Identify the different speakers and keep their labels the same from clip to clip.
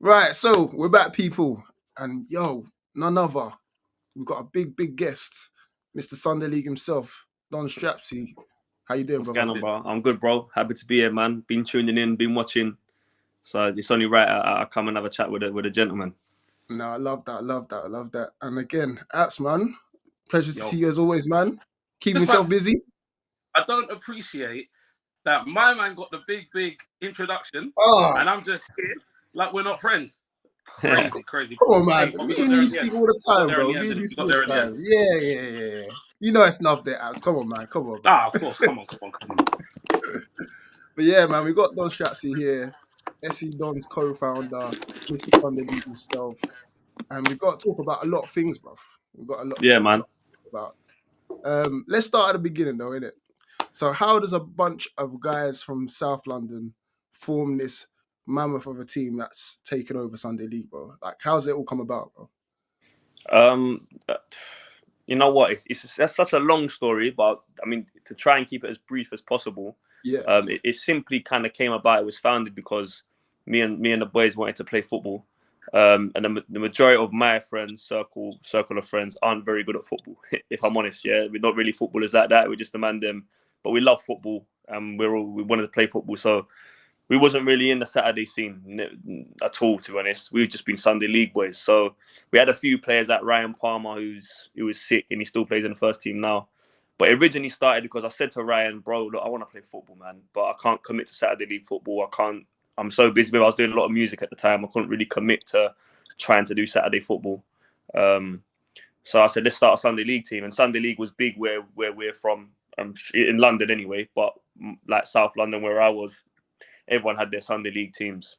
Speaker 1: Right, so we're back, people, and yo, none other. We've got a big guest, Mr. Sunday League himself, Don Strapsy. How you doing,
Speaker 2: What's
Speaker 1: brother?
Speaker 2: going on, bro? I'm good, bro. Happy to be here, man. Been tuning in, been watching. So it's only right I come and have a chat with a gentleman.
Speaker 1: No, I love that. And again, Apps, man, pleasure to see
Speaker 3: Yo,
Speaker 1: you as always, man. Keeping
Speaker 3: just
Speaker 1: yourself
Speaker 3: about,
Speaker 1: busy.
Speaker 3: I don't appreciate that my man got the big introduction,
Speaker 1: Oh,
Speaker 3: and I'm just here like we're not friends.
Speaker 1: oh,
Speaker 3: Crazy.
Speaker 1: come on, man.
Speaker 3: Hey, but we
Speaker 1: Me
Speaker 3: got
Speaker 1: and
Speaker 3: there
Speaker 1: you
Speaker 3: in the
Speaker 1: speak
Speaker 3: end.
Speaker 1: all the
Speaker 3: We got
Speaker 1: time,
Speaker 3: there in
Speaker 1: bro.
Speaker 3: the
Speaker 1: Me
Speaker 3: end,
Speaker 1: and
Speaker 3: didn't
Speaker 1: you
Speaker 3: we? We
Speaker 1: speak
Speaker 3: got
Speaker 1: all
Speaker 3: there
Speaker 1: the
Speaker 3: in the
Speaker 1: time.
Speaker 3: end.
Speaker 1: Yeah. You know it's love there, Apps. Come on, man.
Speaker 3: Of course. Come on.
Speaker 1: But yeah, man, we got Don Strapsy here, SE Don's co-founder, Mr. Sunday League himself. And we've got to talk about a lot of things, bruv. We've got a lot
Speaker 2: Yeah, man.
Speaker 1: to talk about. Let's start at the beginning, though, innit? So, how does a bunch of guys from South London form this mammoth of a team that's taken over Sunday League, bro? Like, how's it all come about, bro?
Speaker 2: Um, you know what? That's such a long story, but I mean to try and keep it as brief as possible.
Speaker 1: Yeah.
Speaker 2: It simply kind of came about. It was founded because me and the boys wanted to play football. And the majority of my friends, circle of friends, aren't very good at football. If I'm honest, yeah, we're not really footballers like that. We just demand them, but we love football and we wanted to play football. So we wasn't really in the Saturday scene at all, to be honest. We've just been Sunday League boys. So we had a few players like Ryan Palmer, who was sick and he still plays in the first team now. But it originally started because I said to Ryan, bro, look, I want to play football, man, but I can't commit to Saturday League football. I'm so busy. I was doing a lot of music at the time. I couldn't really commit to trying to do Saturday football. So I said, let's start a Sunday League team. And Sunday League was big where we're from, in London anyway. But like South London, where I was, everyone had their Sunday League teams.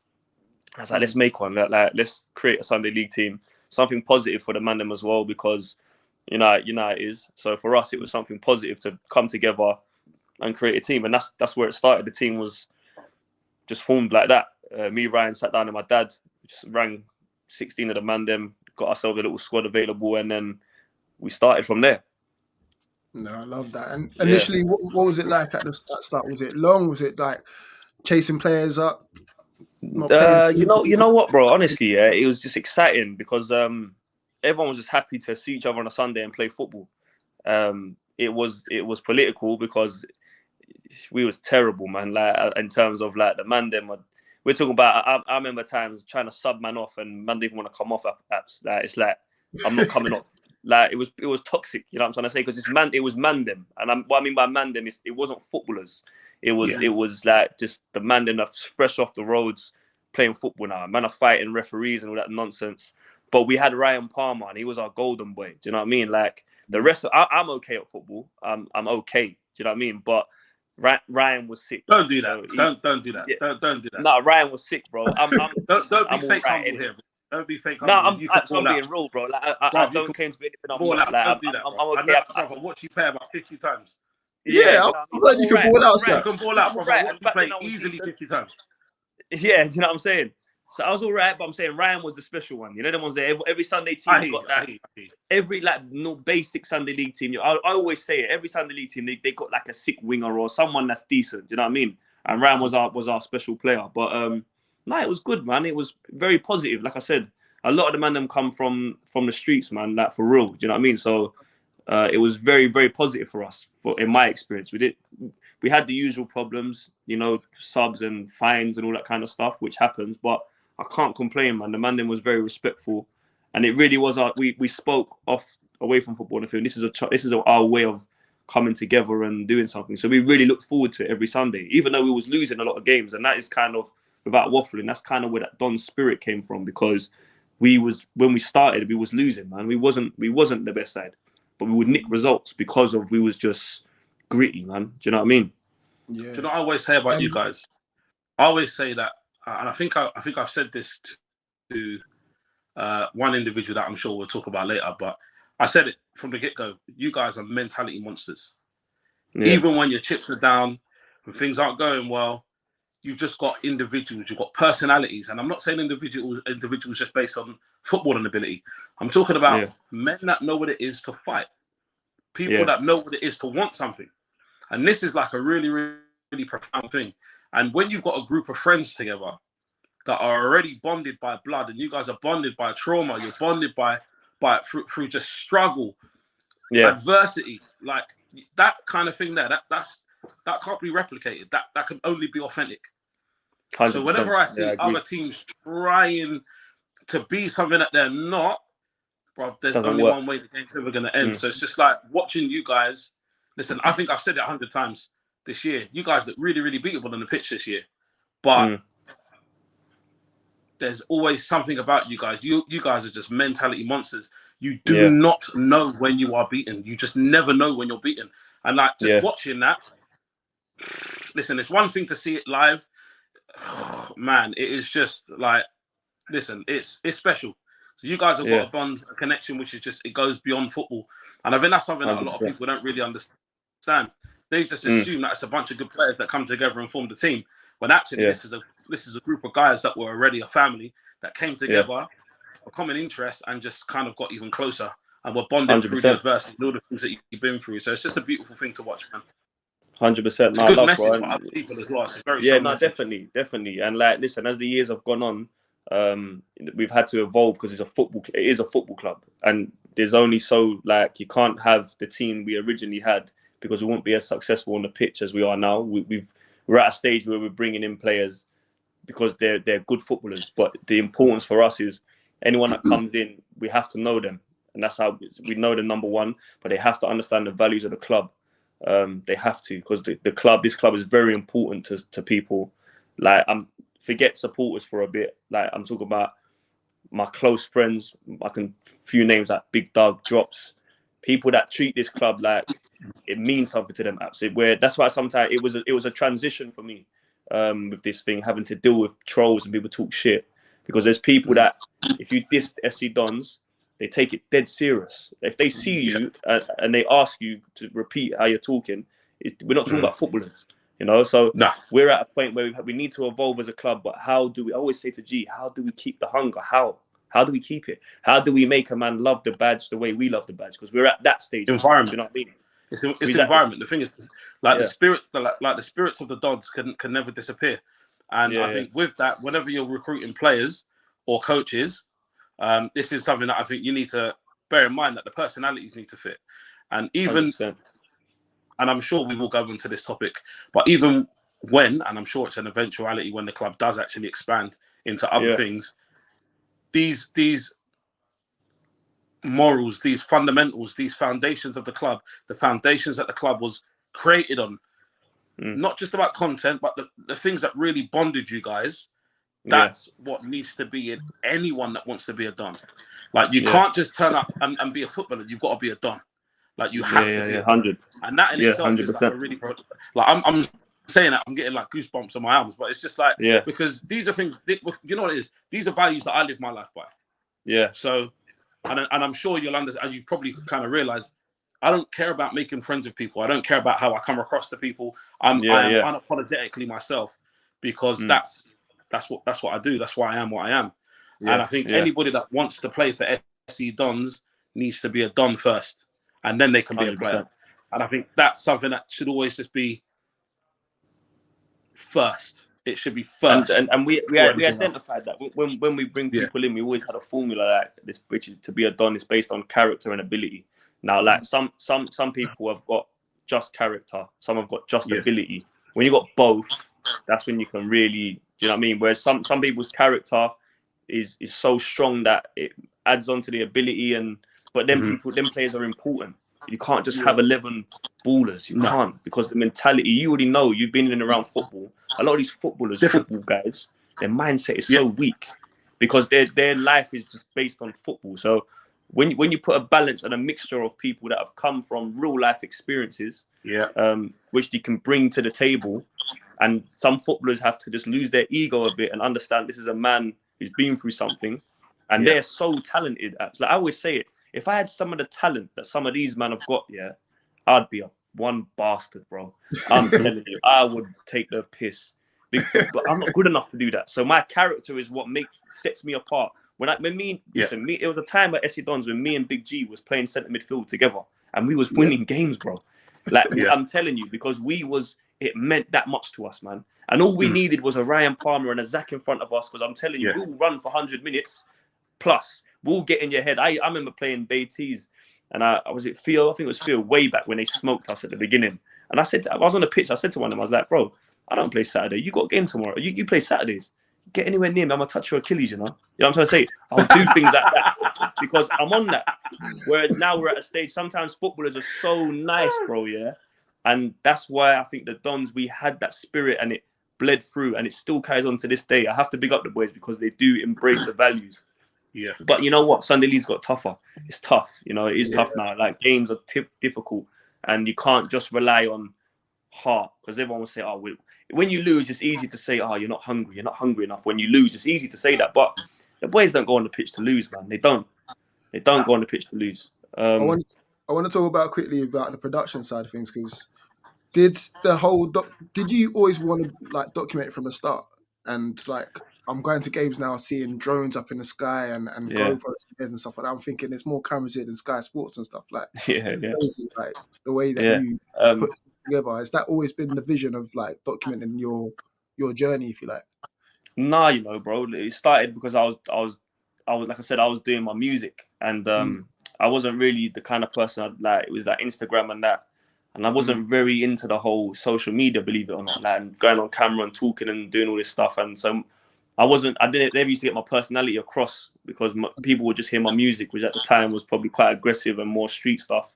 Speaker 2: I was like, let's make one. Let's create a Sunday League team. Something positive for the Mandem as well, because you know it is. So for us, it was something positive to come together and create a team. And that's where it started. The team was just formed like that. Me, Ryan, sat down with my dad, just rang 16 of the Mandem, got ourselves a little squad available, and then we started from there.
Speaker 1: No, I love that. And initially, what was it like at the start? Was it long? Was it like chasing players up? Not paying
Speaker 2: You know what, bro? Honestly, yeah, it was just exciting because everyone was just happy to see each other on a Sunday and play football. It was political because we was terrible, man. Like in terms of like the Mandem, we're talking about. I remember times trying to sub man off, and man didn't want to come off apps. Like it's like I'm not coming off. Like it was toxic. You know what I'm trying to say? Because it was Mandem, and what I mean by Mandem is it wasn't footballers. It was like just the Mandem that's fresh off the roads playing football now. Man are fighting referees and all that nonsense. But we had Ryan Palmer, and he was our golden boy. Do you know what I mean? Like the rest, I'm okay at football. I'm okay. Do you know what I mean? But Ryan was sick.
Speaker 3: Don't do that. Don't do that. Yeah. Don't do that.
Speaker 2: No, Ryan was sick, bro.
Speaker 3: Don't be fake
Speaker 2: right
Speaker 3: humble
Speaker 2: anyway.
Speaker 3: here. Don't be fake humble.
Speaker 2: I'm being real, bro. Like I don't claim to be anything I'm not. Like,
Speaker 3: don't do that.
Speaker 2: I'm okay.
Speaker 3: I've watched you play about 50 times.
Speaker 1: Yeah, I'm glad you can ball out,
Speaker 3: You can ball out, brother. I've watched you play easily 50 times.
Speaker 2: Yeah, do you know what I'm saying? So I was all right, but I'm saying Ryan was the special one. You know the ones there. Every Sunday team's got that. Every basic Sunday League team. I always say it. Every Sunday League team, they got like a sick winger or someone that's decent. Do you know what I mean? And Ryan was our special player. But no, it was good, man. It was very positive. Like I said, a lot of the man them come from the streets, man. Like for real. Do you know what I mean? So it was very, very positive for us. In my experience, we had the usual problems, you know, subs and fines and all that kind of stuff, which happens. But I can't complain, man. The Mandem was very respectful, and it really was we spoke away from football and film. This is our way of coming together and doing something. So we really looked forward to it every Sunday, even though we was losing a lot of games. And that is kind of, without waffling, that's kind of where that Don spirit came from, because when we started, we was losing, man. We wasn't the best side, but we would nick results because we was just gritty, man. Do you know what I mean?
Speaker 1: Yeah.
Speaker 3: Do you know what I always say about you guys? I always say that, and I think I've said this to one individual that I'm sure we'll talk about later, but I said it from the get-go. You guys are mentality monsters. Yeah. Even when your chips are down, when things aren't going well, you've just got individuals, you've got personalities. And I'm not saying individuals just based on footballing ability. I'm talking about men that know what it is to fight. People that know what it is to want something. And this is like a really, really, really profound thing. And when you've got a group of friends together that are already bonded by blood, and you guys are bonded by trauma. You're bonded by through just struggle, adversity, like that kind of thing. That can't be replicated. That can only be authentic.
Speaker 2: 100%.
Speaker 3: So whenever I see other teams trying to be something that they're not, bro, there's only one way the game's ever going to end. So it's just like watching you guys. Listen, I think I've said it 100 times this year. You guys look really, really beatable on the pitch this year. But there's always something about you guys. You guys are just mentality monsters. You do not know when you are beaten. You just never know when you're beaten. And like just watching that, listen, it's one thing to see it live. Man, it is just like, listen, it's special. So you guys have got a bond, a connection, which is just, it goes beyond football. And I think that's something that a lot of people don't really understand. They just assume that it's a bunch of good players that come together and form the team. When actually this is a group of guys that were already a family that came together, a common interest, and just kind of got even closer and were bonded 100%. Through the adversity and all the things that you've been through. So it's just a beautiful thing to watch, man.
Speaker 2: 100%.
Speaker 3: It's a good message for other people as well. It's a very strong message.
Speaker 2: definitely. And like, listen, as the years have gone on, we've had to evolve because it is a football club, and there's only so, like, you can't have the team we originally had because we won't be as successful on the pitch as we are now. We're at a stage where we're bringing in players because they're good footballers, but the importance for us is anyone that comes in, we have to know them, and that's how we know them, number one. But they have to understand the values of the club. They have to, because this club is very important to people. Like, forget supporters for a bit. Like, I'm talking about my close friends. Few names like Big Doug, Drops, people that treat this club like it means something to them. Absolutely. That's why sometimes it was a transition for me with this thing, having to deal with trolls and people talk shit, because there's people that if you diss SC Dons, they take it dead serious. If they see you and they ask you to repeat how you're talking, we're not talking about footballers, you know. So we're at a point where we need to evolve as a club. But how do we? I always say to G, how do we keep the hunger? How do we keep it? How do we make a man love the badge the way we love the badge? Because we're at that stage.
Speaker 3: Environment.
Speaker 2: You know what I mean?
Speaker 3: It's environment. The thing is, like the spirits of the Dons can never disappear. And I think with that, whenever you're recruiting players or coaches, this is something that I think you need to bear in mind, that the personalities need to fit. And even, 100%. And I'm sure we will go into this topic, but even when, and I'm sure it's an eventuality when the club does actually expand into other things, these morals, these fundamentals, these foundations of the club, the foundations that the club was created on, not just about content, but the things that really bonded you guys, that's what needs to be in anyone that wants to be a Don. Like, you can't just turn up and be a footballer. You've got to be a Don. Like, you have to be a 100. And that in itself 100%. Is like a really, like, I'm saying that, I'm getting like goosebumps on my arms, but it's just like, because these are things, you know what it is? These are values that I live my life by. Yeah. So, and I'm sure you'll understand, and you've probably kind of realized, I don't care about making friends with people. I don't care about how I come across to people. I am unapologetically myself, because that's what I do. That's why I am what I am. And I think anybody that wants to play for SC Dons needs to be a Don first, and then they can be 100%. A player. And I think that's something that should always just be first. It should be first.
Speaker 2: And we identified that when we bring people in, we always had a formula like this, which is to be a Don is based on character and ability. Now, like some people have got just character, some have got just ability. When you got both, that's when you can really, do you know what I mean? Whereas some people's character is so strong that it adds on to the ability, but then players are important. You can't just have 11 ballers. You can't, because the mentality, you already know, you've been in and around football. A lot of these footballers, football guys, their mindset is so weak because their life is just based on football. So when you put a balance and a mixture of people that have come from real life experiences, which they can bring to the table, and some footballers have to just lose their ego a bit and understand this is a man who's been through something, and they're so talented. Like I always say it, if I had some of the talent that some of these men have got, I'd be one bastard, bro. I'm telling you, I would take the piss. But I'm not good enough to do that. So my character is what sets me apart. It was a time at SC Dons when me and Big G was playing centre midfield together, and we was winning games, bro. Like I'm telling you, because it meant that much to us, man. And all we needed was a Ryan Palmer and a Zach in front of us, because I'm telling you, we'll run for 100 minutes plus. We'll get in your head. I remember playing Baiteze, and I think it was Phil, way back when they smoked us at the beginning. And I was on the pitch, I said to one of them, I was like, bro, I don't play Saturday. You got a game tomorrow. You play Saturdays. Get anywhere near me, I'm going to touch your Achilles, you know? You know what I'm trying to say? I'll do things like that because I'm on that. Whereas now we're at a stage, sometimes footballers are so nice, bro, yeah? And that's why I think the Dons, we had that spirit and it bled through, and it still carries on to this day. I have to big up the boys because they do embrace the values.
Speaker 3: Yeah.
Speaker 2: But you know what? Sunday League's got tougher. It's tough. You know, it is tough now. Like, games are difficult, and you can't just rely on heart, because everyone will say, oh, when you lose, it's easy to say, oh, you're not hungry enough. When you lose, it's easy to say that, but the boys don't go on the pitch to lose, man. They don't go on the pitch to lose.
Speaker 1: I want to talk quickly about the production side of things, because did you always want to like document it from the start? And like, I'm going to games now, seeing drones up in the sky and GoPros and stuff like that. I'm thinking there's more cameras here than Sky Sports and stuff like. It's crazy, like the way that you put it together. Has that always been the vision of like documenting your journey, if you like?
Speaker 2: Nah, you know, bro. It started because I was like I said, I was doing my music, and I wasn't really the kind of person I'd like. It was like Instagram and that. And I wasn't very into the whole social media, believe it or not, like, and going on camera and talking and doing all this stuff. And so I didn't never used to get my personality across, because people would just hear my music, which at the time was probably quite aggressive and more street stuff.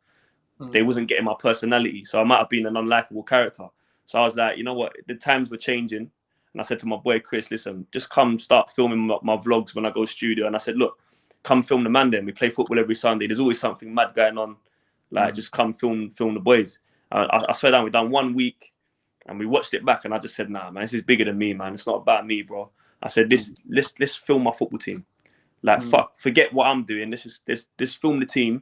Speaker 2: They wasn't getting my personality. So I might have been an unlikable character. So I was like, you know what? The times were changing. And I said to my boy, Chris, listen, just come start filming my vlogs when I go studio. And I said, look, come film the man then. We play football every Sunday. There's always something mad going on. Like, just come film the boys. I swear down, we done 1 week and we watched it back, and I just said, nah, man, this is bigger than me, man. It's not about me, bro. I said, let's film my football team. Like, forget what I'm doing. Let's film the team,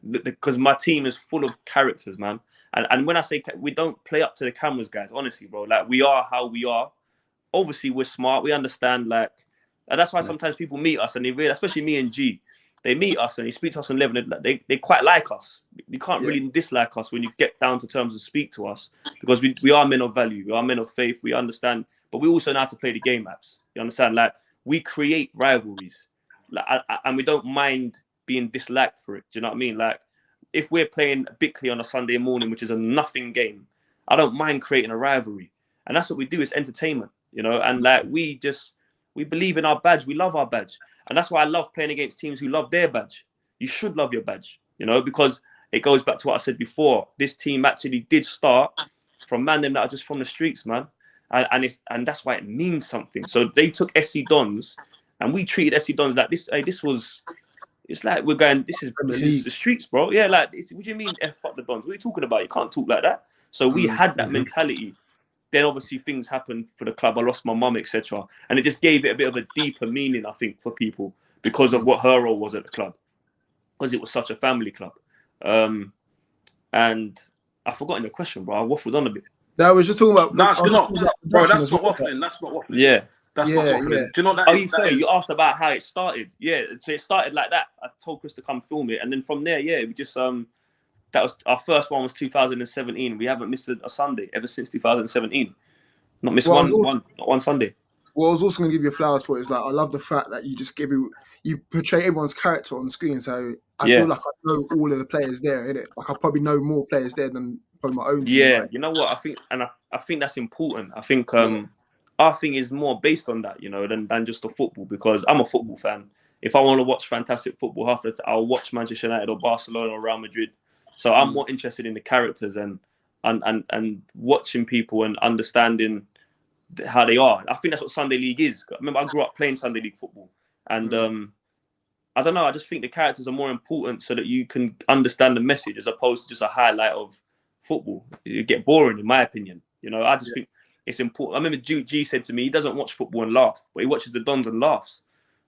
Speaker 2: because my team is full of characters, man. And when I say we don't play up to the cameras, guys, honestly, bro, like, we are how we are. Obviously, we're smart. We understand, like, and that's why sometimes people meet us and they realize, especially me and G, they meet us and they speak to us on level. They quite like us. You can't really dislike us when you get down to terms and speak to us, because we are men of value. We are men of faith. We understand, but we also know how to play the game maps. You understand? Like, we create rivalries, like, and we don't mind being disliked for it. Do you know what I mean? Like, if we're playing Bickley on a Sunday morning, which is a nothing game, I don't mind creating a rivalry, and that's what we do. It's entertainment, you know. And like, we believe in our badge. We love our badge. And that's why I love playing against teams who love their badge. You should love your badge, you know, because it goes back to what I said before. This team actually did start from man them that are just from the streets, man. And that's why it means something. So they took SC Dons, and we treated SC Dons like this. Hey, it's like we're going, this is the streets, bro. Yeah, like, what do you mean, fuck the Dons? What are you talking about? You can't talk like that. So we had that mentality. Then obviously things happened for the club. I lost my mum, etc. And it just gave it a bit of a deeper meaning, I think, for people, because of what her role was at the club, because it was such a family club. And I've forgotten the question, bro. I waffled on a bit.
Speaker 1: No, I was just talking about.
Speaker 3: Bro, that's not waffling. That's not waffling.
Speaker 2: Yeah.
Speaker 3: That's not waffling.
Speaker 1: Yeah.
Speaker 3: Do you know that?
Speaker 2: Sorry, you asked about how it started. Yeah, so it started like that. I told Chris to come film it, and then from there, we just that was our first one was 2017. We haven't missed a Sunday ever since 2017. Not missed not one Sunday.
Speaker 1: What I was also going to give you flowers for is, like, I love the fact that you just you portray everyone's character on screen. So I feel like I know all of the players there, innit? Like, I probably know more players there than probably my own team.
Speaker 2: Yeah,
Speaker 1: like.
Speaker 2: You know what? I think, and I think that's important. I think our thing is more based on that, you know, than just the football, because I'm a football fan. If I want to watch fantastic football, I'll watch Manchester United or Barcelona or Real Madrid. So I'm more interested in the characters and watching people and understanding how they are. I think that's what Sunday League is. I remember I grew up playing Sunday League football, and I don't know. I just think the characters are more important so that you can understand the message, as opposed to just a highlight of football. You get boring, in my opinion. You know, I just think it's important. I remember G said to me, he doesn't watch football and laugh, but he watches the Dons and laughs.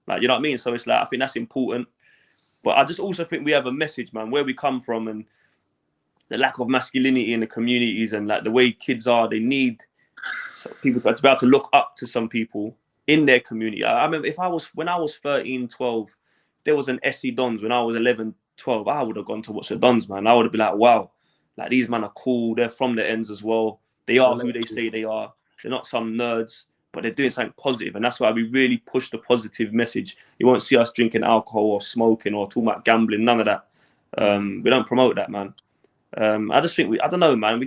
Speaker 2: Like, you know what I mean? So it's like, I think that's important. But I just also think we have a message, man, where we come from, and the lack of masculinity in the communities, and like the way kids are, they need people to be able to look up to some people in their community. I remember when I was 13, 12, there was an SC Dons when I was 11, 12, I would have gone to watch the Dons, man. I would have been like, wow, like, these men are cool. They're from the ends as well. They are who they say they are. They're not some nerds, but they're doing something positive, and that's why we really push the positive message. You won't see us drinking alcohol or smoking or talking about gambling. None of that. We don't promote that, man. I just think I don't know, man.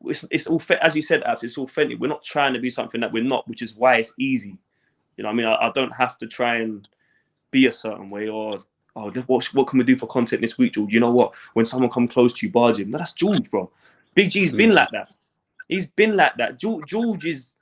Speaker 2: It's all, as you said, Abs, it's authentic. We're not trying to be something that we're not, which is why it's easy. You know what I mean? I don't have to try and be a certain way or, what can we do for content this week, George? You know what? When someone come close to you, barge him. No, that's George, bro. Big G's been like that. He's been like that. George is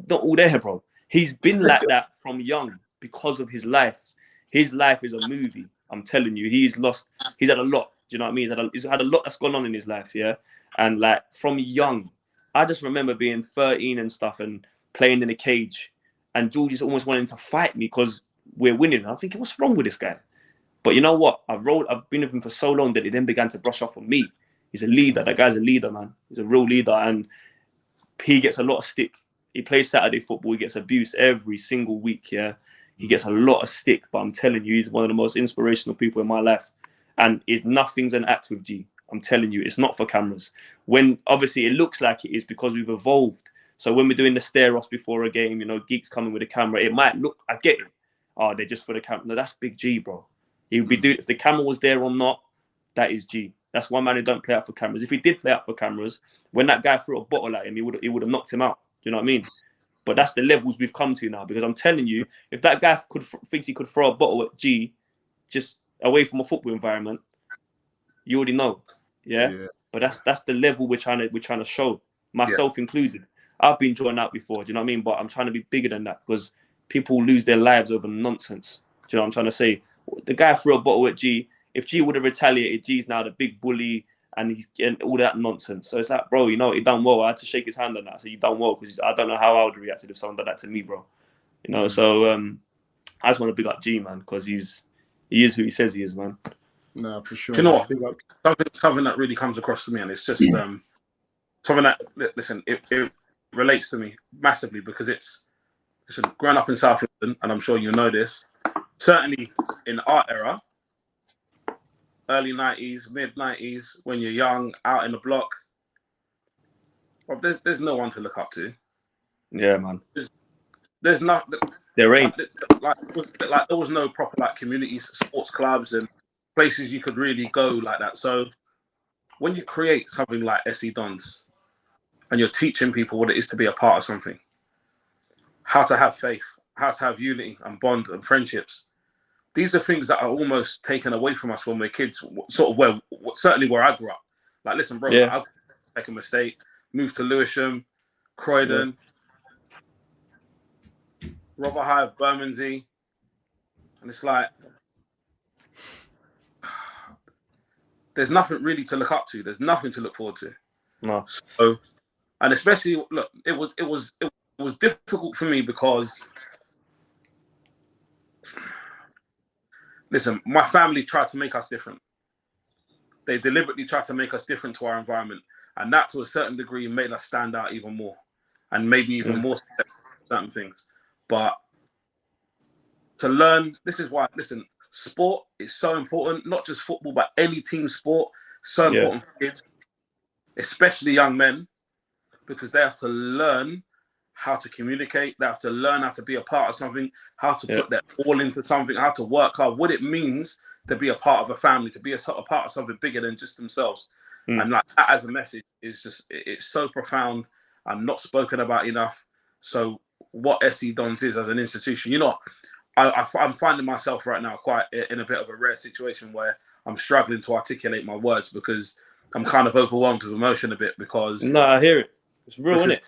Speaker 2: not all there, bro. He's been like that from young because of his life. His life is a movie. I'm telling you, he's had a lot. Do you know what I mean? He's had a lot that's gone on in his life, yeah? And like from young, I just remember being 13 and stuff and playing in a cage. And George is almost wanting to fight me because we're winning. And I'm thinking, what's wrong with this guy? But you know what? I've been with him for so long that he then began to brush off on me. He's a leader. That guy's a leader, man. He's a real leader. And he gets a lot of stick. He plays Saturday football. He gets abuse every single week, yeah? He gets a lot of stick. But I'm telling you, he's one of the most inspirational people in my life. And nothing's an act with G. I'm telling you, it's not for cameras. When obviously it looks like it is because we've evolved. So when we're doing the stare-offs before a game, you know, geeks coming with a camera, it might look, I get it. Oh, they're just for the camera. No, that's Big G, bro. He would be doing, if the camera was there or not, that is G. That's one man who don't play out for cameras. If he did play out for cameras, when that guy threw a bottle at him, he would have knocked him out. Do you know what I mean? But that's the levels we've come to now. Because I'm telling you, if that guy thinks he could throw a bottle at G, just away from a football environment, you already know. Yeah. But that's the level we're trying to show, myself included. I've been drawn out before, do you know what I mean? But I'm trying to be bigger than that because people lose their lives over nonsense. Do you know what I'm trying to say? The guy threw a bottle at G. If G would have retaliated, G's now the big bully and he's getting all that nonsense. So it's like, bro, you know, he done well. I had to shake his hand on that. So you done well because I don't know how I would have reacted if someone did that to me, bro. You know, so I just want to big up G, man, because he is who he says he is, man.
Speaker 1: No, for sure.
Speaker 3: Do you know what? Something that really comes across to me, and it's just something that, listen, it relates to me massively because listen, growing up in South London, and I'm sure you know this, certainly in our era, early 90s, mid 90s, when you're young, out in the block, well, there's no one to look up to.
Speaker 2: Yeah, man.
Speaker 3: There's not.
Speaker 2: There ain't.
Speaker 3: Like there was no proper like communities, sports clubs, and places you could really go like that. So when you create something like SE Dons, and you're teaching people what it is to be a part of something, how to have faith, how to have unity and bond and friendships. These are things that are almost taken away from us when we're kids, sort of certainly where I grew up. Like, listen, bro, I've taken a mistake, moved to Lewisham, Croydon, Robert Hive, Bermondsey, and it's like, there's nothing really to look up to. There's nothing to look forward to.
Speaker 2: No.
Speaker 3: So, and especially, look, it was difficult for me because, listen, my family tried to make us different. They deliberately tried to make us different to our environment. And that, to a certain degree, made us stand out even more. And maybe even more certain things. But to learn, this is why, listen, sport is so important. Not just football, but any team sport. So important for kids, especially young men, because they have to learn how to communicate. They have to learn how to be a part of something, how to put their all into something, how to work hard, what it means to be a part of a family, to be a part of something bigger than just themselves. And like that as a message is just, it's so profound and not spoken about enough. So what SE Dons is as an institution, you know, I'm finding myself right now quite in a bit of a rare situation where I'm struggling to articulate my words because I'm kind of overwhelmed with emotion a bit because...
Speaker 2: No, I hear it. It's real, isn't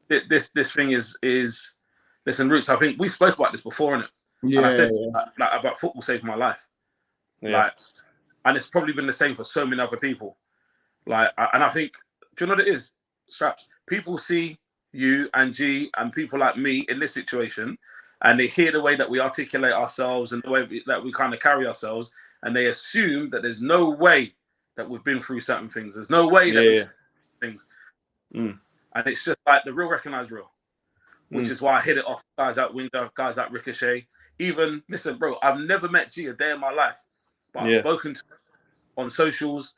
Speaker 2: it?
Speaker 3: This thing is listen, Rootz, I think we spoke about this before, innit?
Speaker 1: Yeah.
Speaker 3: And I said like, about football saved my life.
Speaker 2: Yeah.
Speaker 3: Like, and it's probably been the same for so many other people. Like, and I think, do you know what it is, Straps? People see you and G and people like me in this situation, and they hear the way that we articulate ourselves and the way that we kind of carry ourselves, and they assume that there's no way that we've been through certain things. There's no way that we've things. And it's just like the real recognize real, which is why I hit it off guys out Winger, guys out Ricochet. Even, listen, bro, I've never met G a day in my life, but I've spoken to on socials.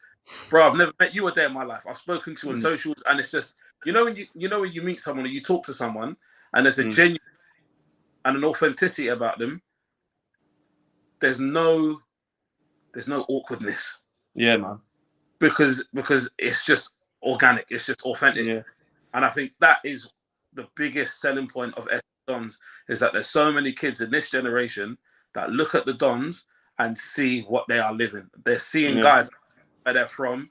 Speaker 3: Bro, I've never met you a day in my life. I've spoken to on socials, and it's just when you meet someone or you talk to someone and there's a genuine and an authenticity about them. There's no awkwardness.
Speaker 2: Yeah, man.
Speaker 3: Because it's just organic, it's just authentic.
Speaker 2: Yeah.
Speaker 3: And I think that is the biggest selling point of SC Dons, is that there's so many kids in this generation that look at the Dons and see what they are living. They're seeing guys where they're from,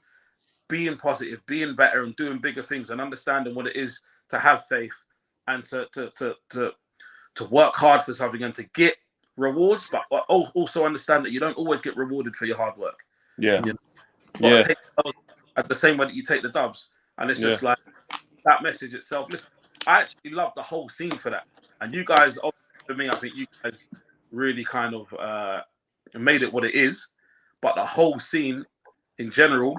Speaker 3: being positive, being better, and doing bigger things, and understanding what it is to have faith and to work hard for something and to get rewards, but also understand that you don't always get rewarded for your hard work.
Speaker 2: Yeah.
Speaker 3: Take those at the same way that you take the dubs. And it's just like that message itself. Listen, I actually love the whole scene for that. And you guys, for me, I think you guys really kind of made it what it is. But the whole scene in general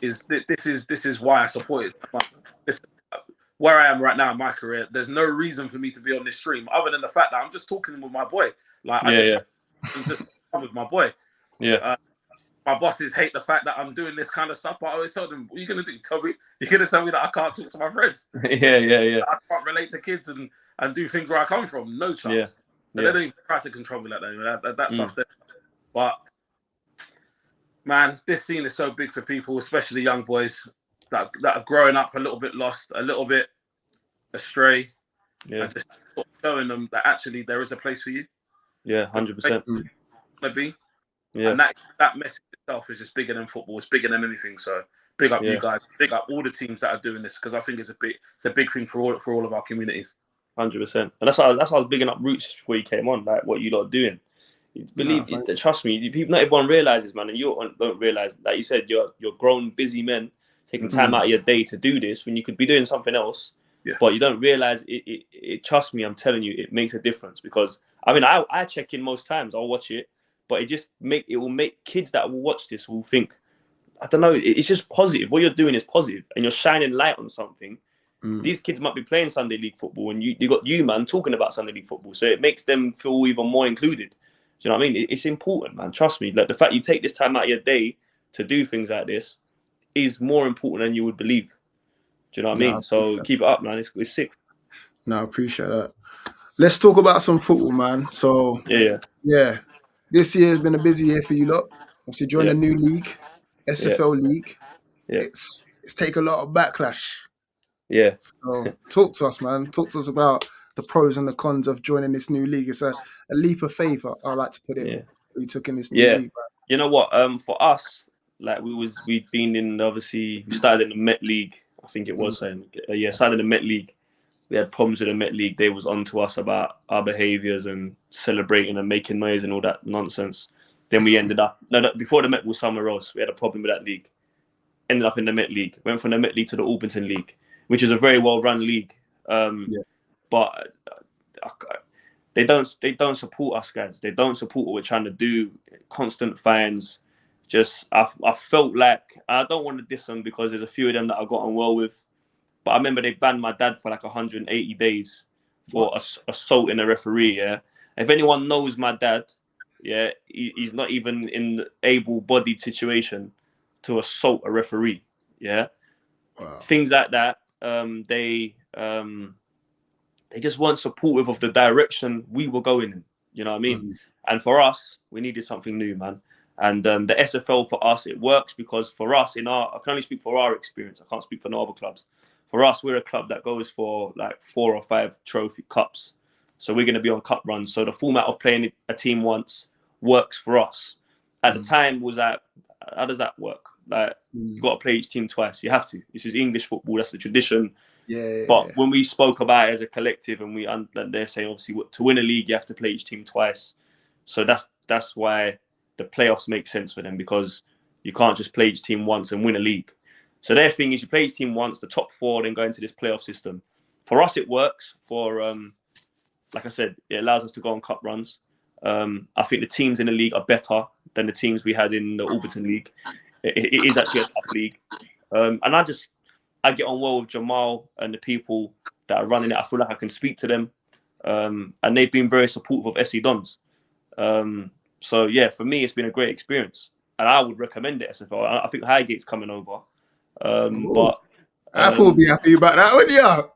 Speaker 3: is this is why I support it so much. Listen, where I am right now in my career, there's no reason for me to be on this stream other than the fact that I'm just talking with my boy. Like I'm just with my boy.
Speaker 2: Yeah.
Speaker 3: My bosses hate the fact that I'm doing this kind of stuff, but I always tell them, what are you going to do? You're going to tell me that I can't talk to my friends?
Speaker 2: Yeah.
Speaker 3: I can't relate to kids and do things where I come from? No chance.
Speaker 2: Yeah.
Speaker 3: They don't even try to control me like that. That stuff's there. But, man, this scene is so big for people, especially young boys that are growing up a little bit lost, a little bit astray.
Speaker 2: Yeah.
Speaker 3: And just sort of showing them that actually there is a place for you.
Speaker 2: Yeah, 100%.
Speaker 3: Yeah. And that message itself is just bigger than football. It's bigger than anything. So big up you guys. Big up all the teams that are doing this, because I think it's a big thing for all of our communities.
Speaker 2: 100%. And that's why I was bigging up Rootz before you came on, like what you lot are doing. Trust me, people, not everyone realizes, man, and you don't realize. Like you said, you're grown, busy men taking time out of your day to do this when you could be doing something else.
Speaker 3: Yeah.
Speaker 2: But you don't realize it. Trust me, I'm telling you, it makes a difference. Because I mean, I check in most times. I'll watch it. But it will make kids that will watch this will think, I don't know, it's just positive. What you're doing is positive, and you're shining light on something. These kids might be playing Sunday League football, and you got you, man, talking about Sunday League football. So it makes them feel even more included. Do you know what I mean? It's important, man. Trust me. Like the fact you take this time out of your day to do things like this is more important than you would believe. Do you know what I mean? So keep it up, man. It's sick.
Speaker 1: No, I appreciate that. Let's talk about some football, man. So yeah. This year has been a busy year for you lot. Obviously, joined a new league, SFL league.
Speaker 2: Yeah.
Speaker 1: It's taken a lot of backlash.
Speaker 2: Yeah.
Speaker 1: So talk to us, man. Talk to us about the pros and the cons of joining this new league. It's a leap of faith, I like to put it.
Speaker 2: Yeah.
Speaker 1: We took in this new league, man.
Speaker 2: You know what? For us, like we'd been in, obviously we started in the Met League. I think it was started in the Met League. We had problems with the Met League. They was on to us about our behaviours and celebrating and making noise and all that nonsense. Then we ended up before the Met was somewhere else. We had a problem with that league. Ended up in the Met League. Went from the Met League to the Orpington League, which is a very well run league. But they don't support us, guys. They don't support what we're trying to do. Constant fines. Just I felt like, I don't want to diss them because there's a few of them that I got on well with. But I remember they banned my dad for like 180 days for assaulting a referee. Yeah, if anyone knows my dad, he's not even in the able-bodied situation to assault a referee. Yeah, things like that. They just weren't supportive of the direction we were going in. You know what I mean? And for us, we needed something new, man. And the SFL for us, it works because for us, I can only speak for our experience. I can't speak for no other clubs. For us, we're a club that goes for like 4 or 5 trophy cups. So we're going to be on cup runs. So the format of playing a team once works for us. At the time was like, how does that work? Like you got to play each team twice. You have to. This is English football. That's the tradition. But when we spoke about it as a collective, and they're saying obviously to win a league you have to play each team twice. So that's why the playoffs make sense for them, because you can't just play each team once and win a league. So their thing is you play each team once, the top 4, then go into this playoff system. For us, it works. For like I said, it allows us to go on cup runs. I think the teams in the league are better than the teams we had in the Orpington League. It is actually a tough league. And I get on well with Jamal and the people that are running it. I feel like I can speak to them. And they've been very supportive of SC Dons. So yeah, for me, it's been a great experience. And I would recommend it, SFL. I think Highgate's coming over. But
Speaker 1: I thought be happy about that, wouldn't you?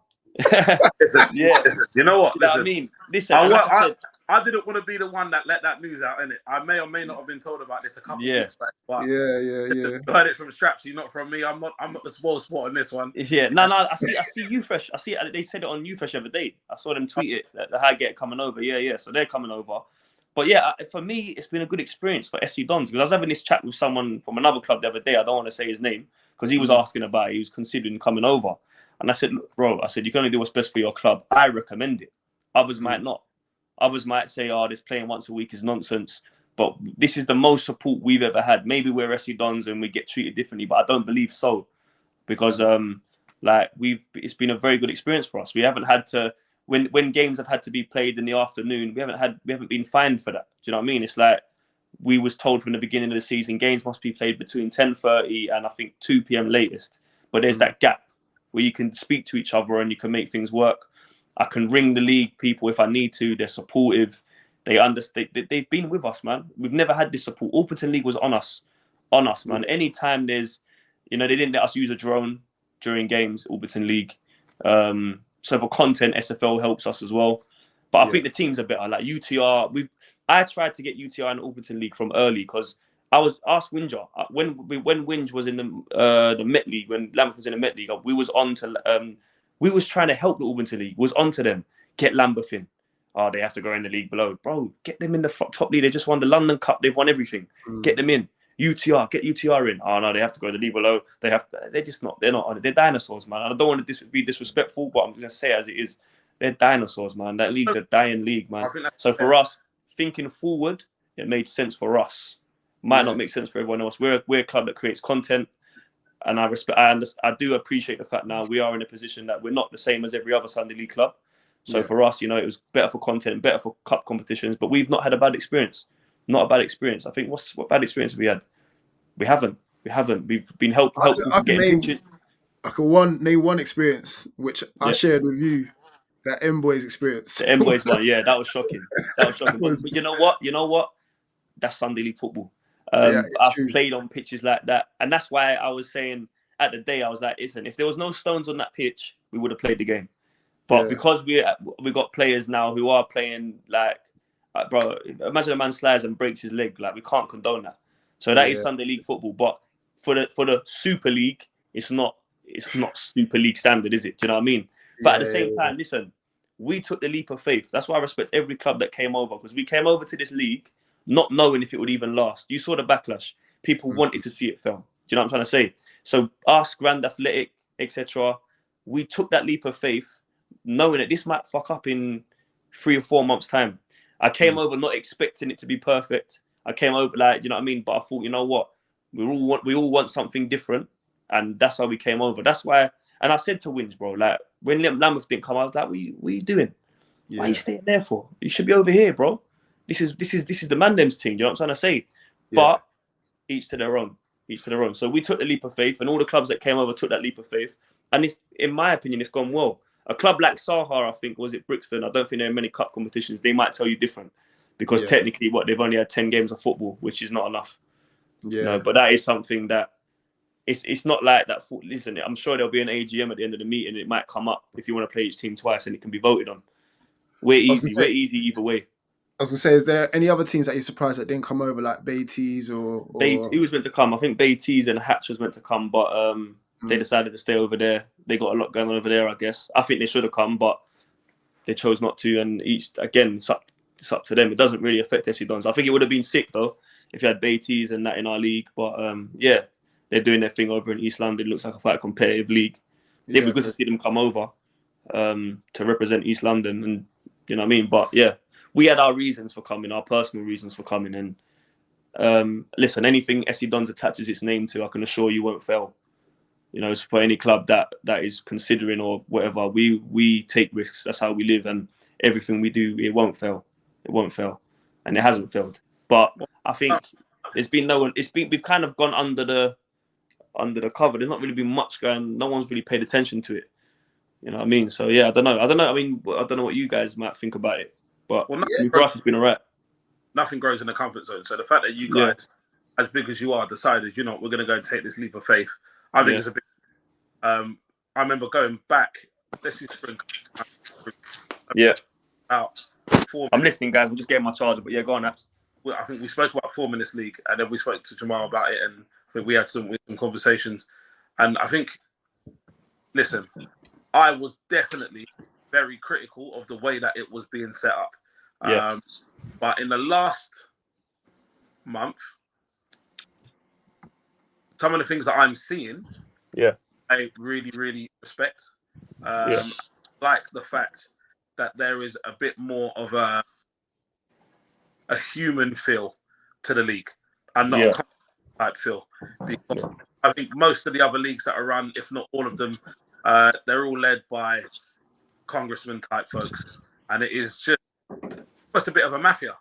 Speaker 3: Listen,
Speaker 2: Yeah.
Speaker 3: listen, you know what?
Speaker 2: You know what I
Speaker 3: Listen,
Speaker 2: mean? Listen, like I said,
Speaker 3: I didn't want to be the one that let that news out, innit? I may or may not have been told about this a couple of weeks back, but
Speaker 1: Yeah.
Speaker 3: you heard it from Strapsy, not from me. I'm not the spoil sport on this one.
Speaker 2: yeah, no, I see you fresh. I see they said it on you fresh the other day. I saw them tweet it that the Highgate coming over. Yeah. So they're coming over. But yeah, for me, it's been a good experience for SC Dons because I was having this chat with someone from another club the other day. I don't want to say his name because he was asking about it. He was considering coming over. And I said, look, bro, I said, you can only do what's best for your club. I recommend it. Others might not. Others might say, oh, this playing once a week is nonsense. But this is the most support we've ever had. Maybe we're SC Dons and we get treated differently, but I don't believe so. Because it's been a very good experience for us. We haven't had to when games have had to be played in the afternoon, we haven't been fined for that. Do you know what I mean? It's like we was told from the beginning of the season games must be played between 10:30 and I think 2 p.m. latest. But there's that gap where you can speak to each other and you can make things work. I can ring the league people if I need to. They're supportive. They understand. They've been with us, man. We've never had this support. Alperton League was on us, man. Anytime there's, they didn't let us use a drone during games, Alperton League. So for content, SFL helps us as well. But I think the teams are better. Like UTR, I tried to get UTR and Alperton League from early because I was asked Winger when Winge was in the Met League, when Lambeth was in the Met League, we was on to we was trying to help the Alperton League. Was on to them, get Lambeth in. Oh, they have to go in the league below, bro. Get them in the top league. They just won the London Cup. They've won everything. Get them in. UTR, get UTR in. Oh no, they have to go to the league below. They're just not. They're not. They're dinosaurs, man. I don't want to be disrespectful, but I'm gonna say it as it is. They're dinosaurs, man. That league's a dying league, man. So for us, thinking forward, it made sense for us. Might not make sense for everyone else. We're a club that creates content, and I do appreciate the fact now we are in a position that we're not the same as every other Sunday League club. So for us, it was better for content, better for cup competitions, but we've not had a bad experience. Not a bad experience. I think what bad experience have we had? We haven't. We've been helpful for getting pictures.
Speaker 1: I can name one experience which I shared with you. That M Boys experience.
Speaker 2: The M Boys one, yeah, that was shocking. But you know what? That's Sunday League football. I've played on pitches like that, and that's why I was saying at the day I was like, listen, if there was no stones on that pitch, we would have played the game. But because we got players now who are playing like bro, imagine a man slides and breaks his leg. Like we can't condone that. So that is Sunday League football. But for the Super League, it's not Super League standard, is it? Do you know what I mean? But at the same time, listen, we took the leap of faith. That's why I respect every club that came over, because we came over to this league not knowing if it would even last. You saw the backlash. People wanted to see it fail. Do you know what I'm trying to say? So us, Grand Athletic, etc., we took that leap of faith knowing that this might fuck up in 3 or 4 months' time. I came over not expecting it to be perfect. I came over like, you know what I mean? But I thought, you know what? We all want something different. And that's how we came over. That's why, and I said to Winge, bro, like when Lambeth didn't come, I was like, what are you doing? Why are you staying there for? You should be over here, bro. This is the Mandem's team. You know what I'm trying to say? But each to their own. So we took the leap of faith, and all the clubs that came over took that leap of faith. And it's, in my opinion, it's gone well. A club like Sahar, I think, was it Brixton? I don't think there are many cup competitions. They might tell you different, because technically, they've only had 10 games of football, which is not enough. But that is something that it's not like that. Listen, I'm sure there'll be an AGM at the end of the meeting. It might come up if you want to play each team twice, and it can be voted on. We're easy either way.
Speaker 1: I was gonna say, is there any other teams that you're surprised that didn't come over, like Baiteze or...
Speaker 2: He was meant to come. I think Baiteze and Hatch was meant to come, but they decided to stay over there. They got a lot going on over there, I guess. I think they should have come, but they chose not to. And it's up to them. It doesn't really affect SC Dons. I think it would have been sick though if you had Baiteze and that in our league. But they're doing their thing over in East London. It looks like quite a competitive league. It'd be good to see them come over to represent East London, and you know what I mean. But yeah, we had our reasons for coming, our personal reasons for coming. And listen, anything SC Dons attaches its name to, I can assure you won't fail. You know, it's for any club that is considering or whatever. We take risks. That's how we live, and everything we do, it won't fail. It won't fail, and it hasn't failed. But I think we've kind of gone under the cover. There's not really been much going. No one's really paid attention to it. You know what I mean? So yeah, I don't know. I mean, I don't know what you guys might think about it, but for us, it's been alright.
Speaker 3: Nothing grows in the comfort zone. So the fact that you guys, as big as you are, decided, we're going to go and take this leap of faith. I think it's a bit. I remember going back. This is spring.
Speaker 2: Yeah.
Speaker 3: About 4
Speaker 2: I'm
Speaker 3: minutes.
Speaker 2: listening, guys. I'm just getting my charger, but yeah, go on, Apps.
Speaker 3: I think we spoke about 4 minutes league, and then we spoke to Jamal about it, and I think we had some conversations. And I think, listen, I was definitely very critical of the way that it was being set up.
Speaker 2: Yeah.
Speaker 3: But in the last month, some of the things that I'm seeing, I really, really respect. Like the fact that there is a bit more of a human feel to the league and not a type feel. Because I think most of the other leagues that are run, if not all of them, they're all led by congressman type folks, and it is just a bit of a mafia.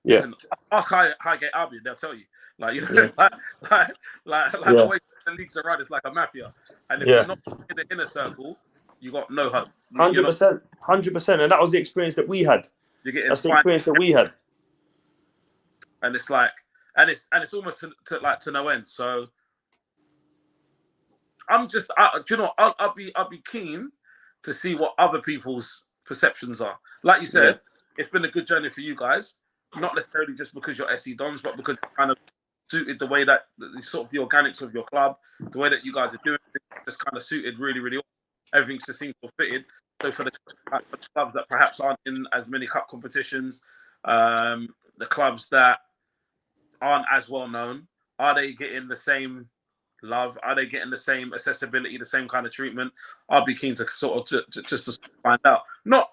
Speaker 2: Yeah.
Speaker 3: Listen, ask Highgate Albion, they'll tell you. Like, you know, like the way the leagues are run is like a mafia. And if you're not in the inner circle, you got no hope.
Speaker 2: 100%, 100%, and that was the experience that we had. That's the experience that we had.
Speaker 3: And it's like, and it's almost to no end. So I'm just, do you know, I'll be keen to see what other people's perceptions are. Like you said, it's been a good journey for you guys, not necessarily just because you're SE Dons, but because it kind of suited the way that sort of the organics of your club, the way that you guys are doing it, just kind of suited really, really well. Everything just seems to fitted. So for the clubs that perhaps aren't in as many cup competitions, the clubs that aren't as well known, are they getting the same love? Are they getting the same accessibility, the same kind of treatment? I'll be keen to sort of just to find out. Not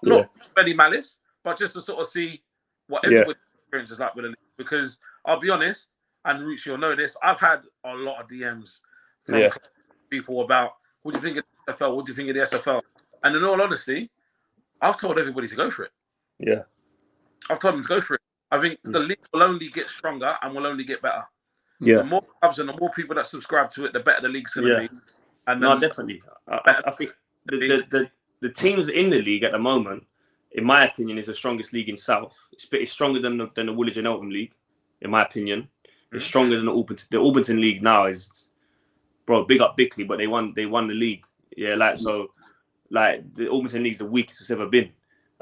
Speaker 3: any malice, but just to sort of see what everybody's experience is like with it. Because I'll be honest, and Rootz, you'll know this, I've had a lot of DMs from people about, what do you think of the SFL? What do you think of the SFL? And in all honesty, I've told everybody to go for it.
Speaker 2: Yeah.
Speaker 3: I've told them to go for it. I think the league will only get stronger and will only get better.
Speaker 2: Yeah.
Speaker 3: The more clubs and the more people that subscribe to it, the better the league's going to be. And
Speaker 2: no, definitely. I think the teams in the league at the moment, in my opinion, is the strongest league in South. It's stronger than the Woolwich and Eltham League, in my opinion. It's stronger than the Orpington League now. Is, bro, big up Bickley, but they won the league. Yeah, the Orpington League's the weakest it's ever been.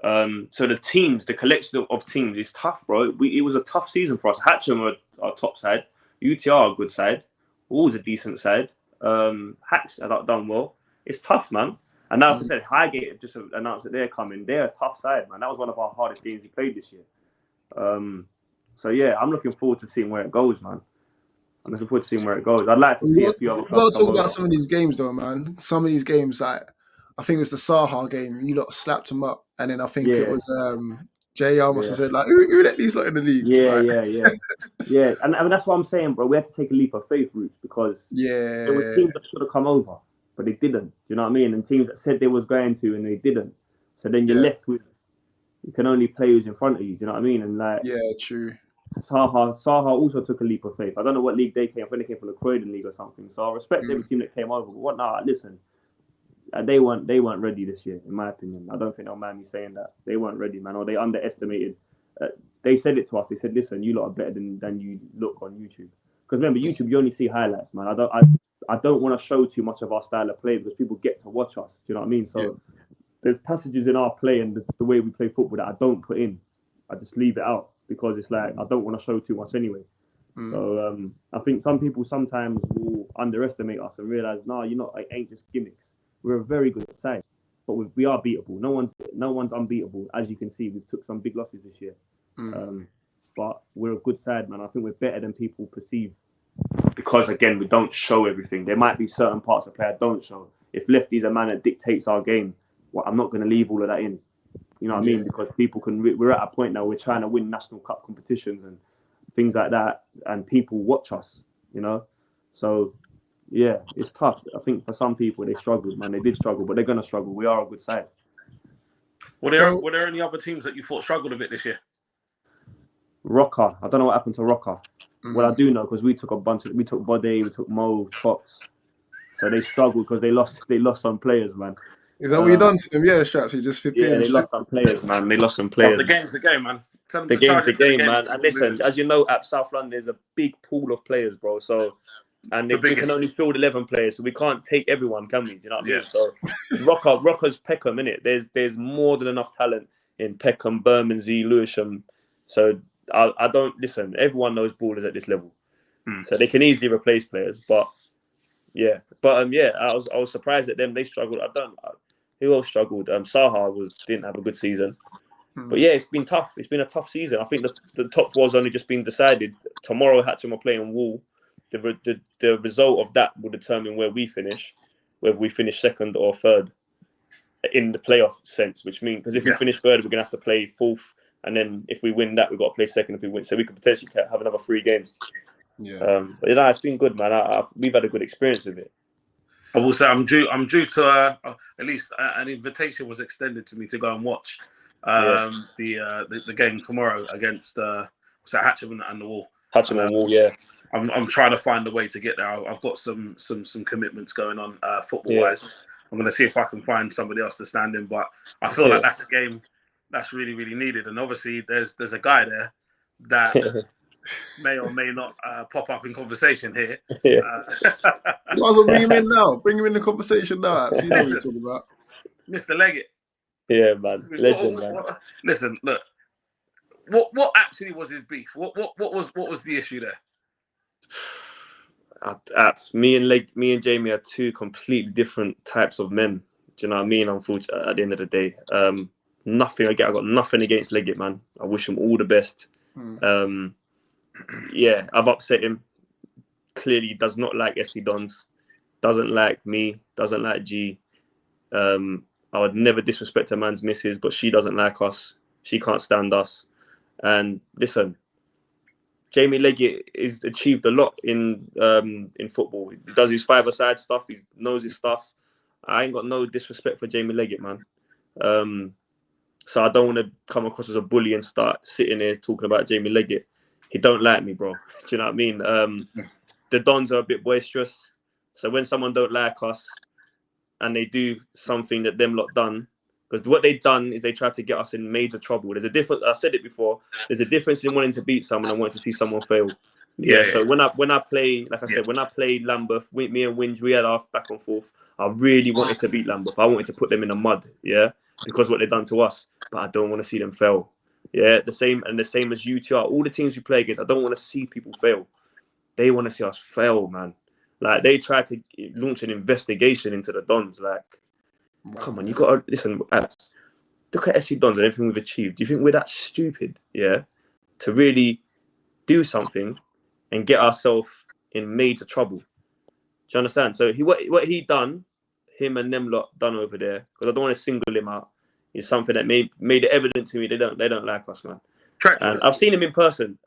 Speaker 2: So the collection of teams is tough, bro. It was a tough season for us. Hatcham are our top side. UTR are a good side. Always a decent side. Hacks have done well. It's tough, man. And now, like I said, Highgate have just announced that they're coming. They're a tough side, man. That was one of our hardest games we played this year. So yeah, I'm looking forward to seeing where it goes, man. I'm looking forward to seeing where it goes. I'd like to see a few other clubs.
Speaker 1: We've got to talk about some of these games, though, man. Some of these games, like I think it was the Saha game. You lot slapped them up, and then I think it was JR must have said like, "Who let these lot in the league?"
Speaker 2: Yeah. And I mean, that's what I'm saying, bro. We had to take a leap of faith, Rootz, because there were teams that should have come over, but they didn't. You know what I mean? And teams that said they was going to, and they didn't. So then you're left with, you can only play who's in front of you. Do you know what I mean? And like,
Speaker 1: true.
Speaker 2: Saha also took a leap of faith. I don't know what league they came. I think they came from the Croydon League or something. So I respect every team that came over. But what now? Listen, they weren't ready this year, in my opinion. I don't think they'll mind me saying that. They weren't ready, man, or they underestimated. They said it to us. They said, "Listen, you lot are better than you look on YouTube." Because remember, YouTube, you only see highlights, man. I don't want to show too much of our style of play because people get to watch us. Do you know what I mean? So there's passages in our play and the way we play football that I don't put in. I just leave it out because it's like I don't want to show too much anyway. So I think some people sometimes will underestimate us and realize, no, it ain't just gimmicks. We're a very good side, but we are beatable. No one's unbeatable. As you can see, we've took some big losses this year. But we're a good side, man. I think we're better than people perceive. Because again, we don't show everything. There might be certain parts of play I don't show. If Lefty's a man that dictates our game, I'm not going to leave all of that in. You know what I mean? Because people we're at a point now we're trying to win national cup competitions and things like that, and people watch us, you know? So, yeah, it's tough. I think for some people, they struggled, man. They did struggle, but they're going to struggle. We are a good side.
Speaker 3: Were there any other teams that you thought struggled a bit this year?
Speaker 2: Rocker. I don't know what happened to Rocker. Well, I do know because we took Bode, we took Mo, Fox. So they struggled because they lost some players, man.
Speaker 1: Is that what you done to them? Yeah, Straps. You just
Speaker 2: they lost some players, man. They lost some players.
Speaker 3: The game's the game, man.
Speaker 2: The game's the game, man. And listen, as you know, at South London, there's a big pool of players, bro. So and
Speaker 3: The
Speaker 2: we
Speaker 3: biggest.
Speaker 2: can only field 11 players, so we can't take everyone, can we? Do you know what I mean?
Speaker 3: Yeah.
Speaker 2: So Rocker's Peckham, innit? There's more than enough talent in Peckham, Bermondsey, Lewisham. So I don't listen. Everyone knows ballers at this level, so they can easily replace players. But yeah, I was surprised at them. They struggled. Who else struggled? Saha didn't have a good season. But yeah, it's been tough. It's been a tough season. I think the top four's only just been decided. Tomorrow, Hatcham are playing Wall. The result of that will determine where we finish, whether we finish second or third in the playoff sense. Which means because if we finish third, we're gonna have to play fourth, and then if we win that, we've got to play second. If we win, so we could potentially have another 3 games.
Speaker 1: Yeah.
Speaker 2: But it's been good, man. We've had a good experience with it.
Speaker 3: I will say I'm due to at least an invitation was extended to me to go and watch the game tomorrow against Hatcham and the Wall.
Speaker 2: Hatcham and Wall, yeah.
Speaker 3: I'm trying to find a way to get there. I've got some commitments going on football wise. I'm going to see if I can find somebody else to stand in, but I feel like that's a game that's really, really needed. And obviously there's a guy there that may or may not pop up in conversation here.
Speaker 1: You might as well bring him in now. Bring him in the conversation now. So you know what you're talking about.
Speaker 3: Mr. Leggett.
Speaker 2: Yeah, man. Legend, man.
Speaker 3: Listen, look. What actually was his beef? What was the issue there?
Speaker 2: Me and Jamie are 2 completely different types of men. Do you know what I mean? Unfortunately, at the end of the day, I got nothing against Leggett, man. I wish him all the best. Yeah, I've upset him. Clearly, does not like SC Dons, doesn't like me, doesn't like G. I would never disrespect a man's missus, but she doesn't like us. She can't stand us. And listen, Jamie Leggett has achieved a lot in football. He does his 5-a-side stuff. He knows his stuff. I ain't got no disrespect for Jamie Leggett, man. So I don't want to come across as a bully and start sitting here talking about Jamie Leggett. He don't like me, bro. Do you know what I mean? The Dons are a bit boisterous. So when someone don't like us and they do something that them lot done, because what they've done is they tried to get us in major trouble. There's a difference. I said it before. There's a difference in wanting to beat someone and wanting to see someone fail. Yeah. So when I play, like I said, when I played Lambeth, me and Winge, we had our back and forth. I really wanted to beat Lambeth. I wanted to put them in the mud. Yeah, because what they've done to us. But I don't want to see them fail. Yeah, the same as UTR. All the teams we play against, I don't want to see people fail. They want to see us fail, man. Like they tried to launch an investigation into the Dons. Like, come on, you got to listen. Alex, look at SC Dons and everything we've achieved. Do you think we're that stupid? Yeah, to really do something and get ourselves in major trouble. Do you understand? So what he done, him and them lot done over there, because I don't want to single him out, is something that made it evident to me they don't like us, man. And I've seen him in person.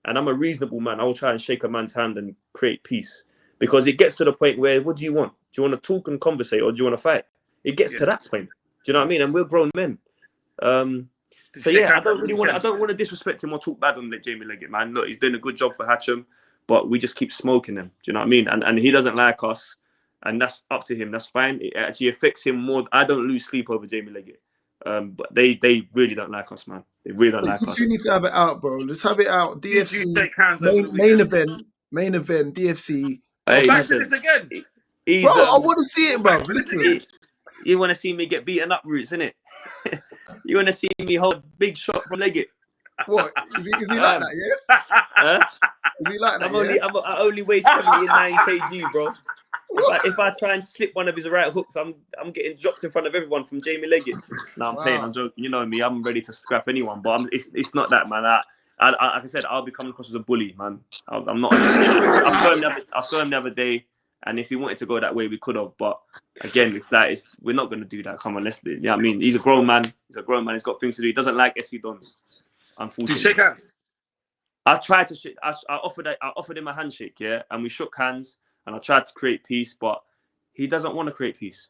Speaker 2: And I'm a reasonable man. I will try and shake a man's hand and create peace. Because it gets to the point where, what do you want? Do you want to talk and conversate, or do you want to fight? It gets to that point. Do you know what I mean? And we're grown men. So yeah, I don't want to disrespect him or talk bad on Jamie Leggett, man. Look, he's doing a good job for Hatcham, but we just keep smoking him. Do you know what I mean? And he doesn't like us, and that's up to him. That's fine. It actually affects him more. I don't lose sleep over Jamie Leggett. But they really don't like us, man. They really don't like us.
Speaker 1: You need to have it out, bro. Let's have it out. DFC main event. DFC.
Speaker 2: Hey,
Speaker 3: back to this again.
Speaker 1: Bro, I want to see it, bro. Listen.
Speaker 2: You want to see me get beaten up, Rootz, innit? You want to see me hold a big shot from Leggett?
Speaker 1: What? Is he like that, yeah? Is he like that,
Speaker 2: I only weigh 79 kg, bro. If I try and slip one of his right hooks, I'm getting dropped in front of everyone from Jamie Leggett. No, I'm playing. I'm joking. You know me. I'm ready to scrap anyone. But it's not that, man. Like I said, I'll be coming across as a bully, man. I'm not. I saw him the other day, and if he wanted to go that way, we could have. But again, we're not going to do that. Come on, let's do it. You know what I mean? He's a grown man. He's got things to do. He doesn't like SC Dons. Unfortunately.
Speaker 3: Do you shake hands?
Speaker 2: I tried to shake. I offered him a handshake, yeah, and we shook hands. And I tried to create peace, but he doesn't want to create peace.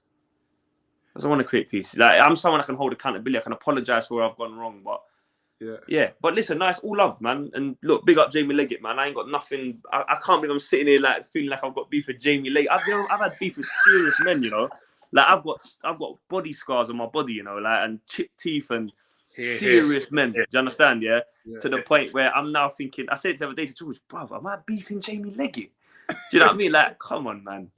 Speaker 2: Like, I'm someone I can hold accountability. I can apologize for where I've gone wrong, but yeah. But listen, nice, all love, man. And look, big up Jamie Leggett, man. I ain't got nothing. I can't believe I'm sitting here like feeling like I've got beef with Jamie Leggett. I've had beef with serious men, you know. Like I've got body scars on my body, you know, like and chipped teeth and serious men. Do you understand? Yeah. To the point where I'm now thinking. I said it the other day to George, brother, am I beefing Jamie Leggett? Do you know what I mean? Like, come on, man.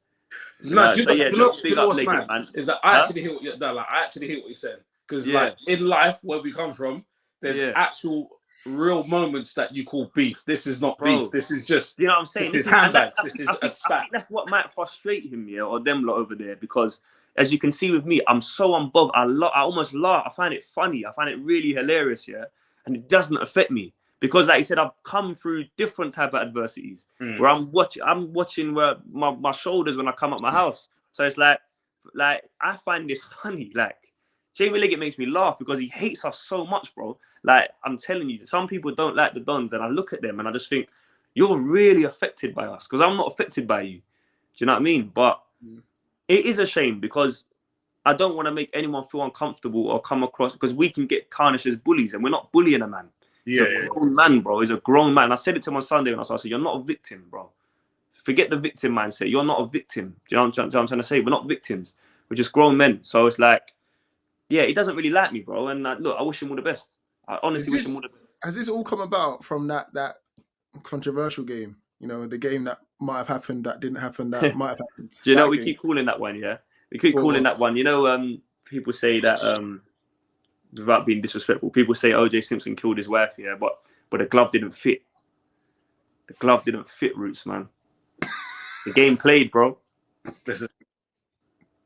Speaker 3: No, do you know
Speaker 2: big up
Speaker 3: what's
Speaker 2: Leggett,
Speaker 3: mad? Is that I actually hear what you're like. I actually hear what you're saying because like in life where we come from, there's actual real moments that you call beef. This is not beef. This is just.
Speaker 2: You know what I'm saying?
Speaker 3: This is handbags. This is a spat.
Speaker 2: I think that's what might frustrate him, or them lot over there, because as you can see with me, I'm so unbothered. I almost laugh. I find it funny. I find it really hilarious, and it doesn't affect me. Because, like you said, I've come through different type of adversities where I'm watching where my shoulders when I come up my house. So it's like I find this funny. Like Jamie Liggett makes me laugh because he hates us so much, bro. Like I'm telling you, some people don't like the Dons, and I look at them and I just think you're really affected by us because I'm not affected by you. Do you know what I mean? But it is a shame because I don't want to make anyone feel uncomfortable or come across because we can get tarnished as bullies, and we're not bullying a man. He's a grown man, bro. He's a grown man. I said it to him on Sunday when I said, you're not a victim, bro. Forget the victim mindset. You're not a victim. Do you know what I'm trying to say? We're not victims. We're just grown men. So it's like, he doesn't really like me, bro. And look, I wish him all the best. I honestly wish him all the best.
Speaker 1: Has this all come about from that controversial game? You know, the game that might have happened, that didn't happen, that might have happened.
Speaker 2: Do you know we keep calling that one, We keep calling that one. You know, people say that... without being disrespectful, people say O.J. Simpson killed his wife, but the glove didn't fit. The glove didn't fit, Rootz, man. The game played, bro.
Speaker 3: Listen,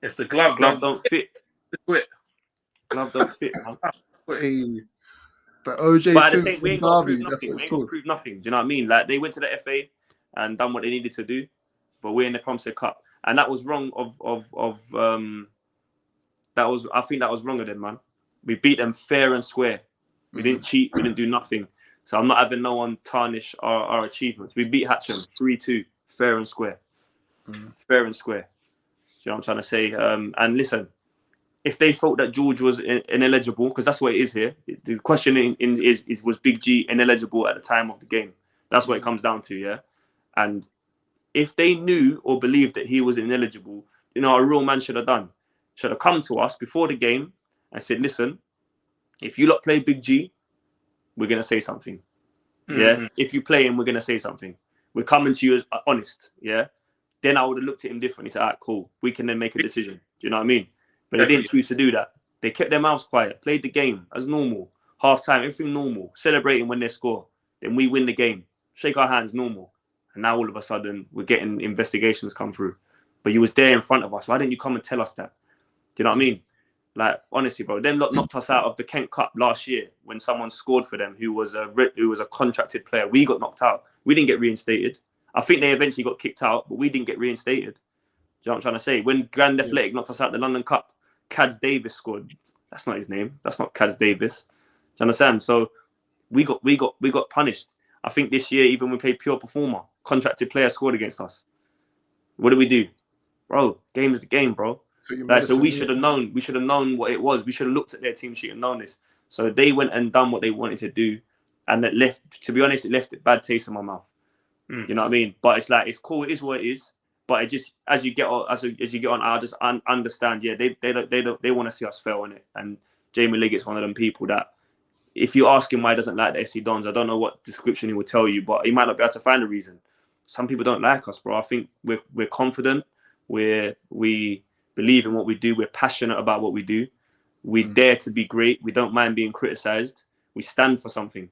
Speaker 3: if the glove
Speaker 2: don't fit,
Speaker 3: quit.
Speaker 2: Glove don't fit, man.
Speaker 1: Hey, but O.J. Simpson
Speaker 2: we ain't got to prove nothing. Do you know what I mean? Like they went to the FA and done what they needed to do, but we're in the Cromsted Cup, and that was wrong. I think that was wrong of them, man. We beat them fair and square. We didn't cheat. We didn't do nothing. So I'm not having no one tarnish our achievements. We beat Hatcham 3-2, fair and square. Fair and square. Do you know what I'm trying to say? And listen, if they thought that George was ineligible, because that's what it is here. The question is was Big G ineligible at the time of the game? That's what it comes down to, And if they knew or believed that he was ineligible, a real man should have come to us before the game and said, listen, if you lot play Big G, we're going to say something. If you play him, we're going to say something. We're coming to you as honest. Then I would have looked at him differently. Said, all right, cool. We can then make a decision. Do you know what I mean? But they didn't choose to do that. They kept their mouths quiet, played the game as normal. Half time, everything normal. Celebrating when they score. Then we win the game. Shake our hands, normal. And now all of a sudden, we're getting investigations come through. But you was there in front of us. Why didn't you come and tell us that? Do you know what I mean? Like, honestly, bro, them lot knocked us out of the Kent Cup last year when someone scored for them who was a contracted player. We got knocked out. We didn't get reinstated. I think they eventually got kicked out, but we didn't get reinstated. Do you know what I'm trying to say? When Grand Athletic knocked us out of the London Cup, Cads Davis scored. That's not his name. That's not Cads Davis. Do you understand? So we got punished. I think this year, even when we played pure performer, contracted player scored against us. What did we do? Bro, game is the game, bro. So we should have known. We should have known what it was. We should have looked at their team sheet and known this. So they went and done what they wanted to do, and it left. To be honest, it left a bad taste in my mouth. You know what I mean? But it's like it's cool. It is what it is. But it just as you get on, I just understand. Yeah, they want to see us fail in it. And Jamie Liggett's one of them people that, if you ask him why he doesn't like the SC Dons, I don't know what description he would tell you, but he might not be able to find a reason. Some people don't like us, bro. I think we're confident. We believe in what we do. We're passionate about what we do. We dare to be great. We don't mind being criticised. We stand for something.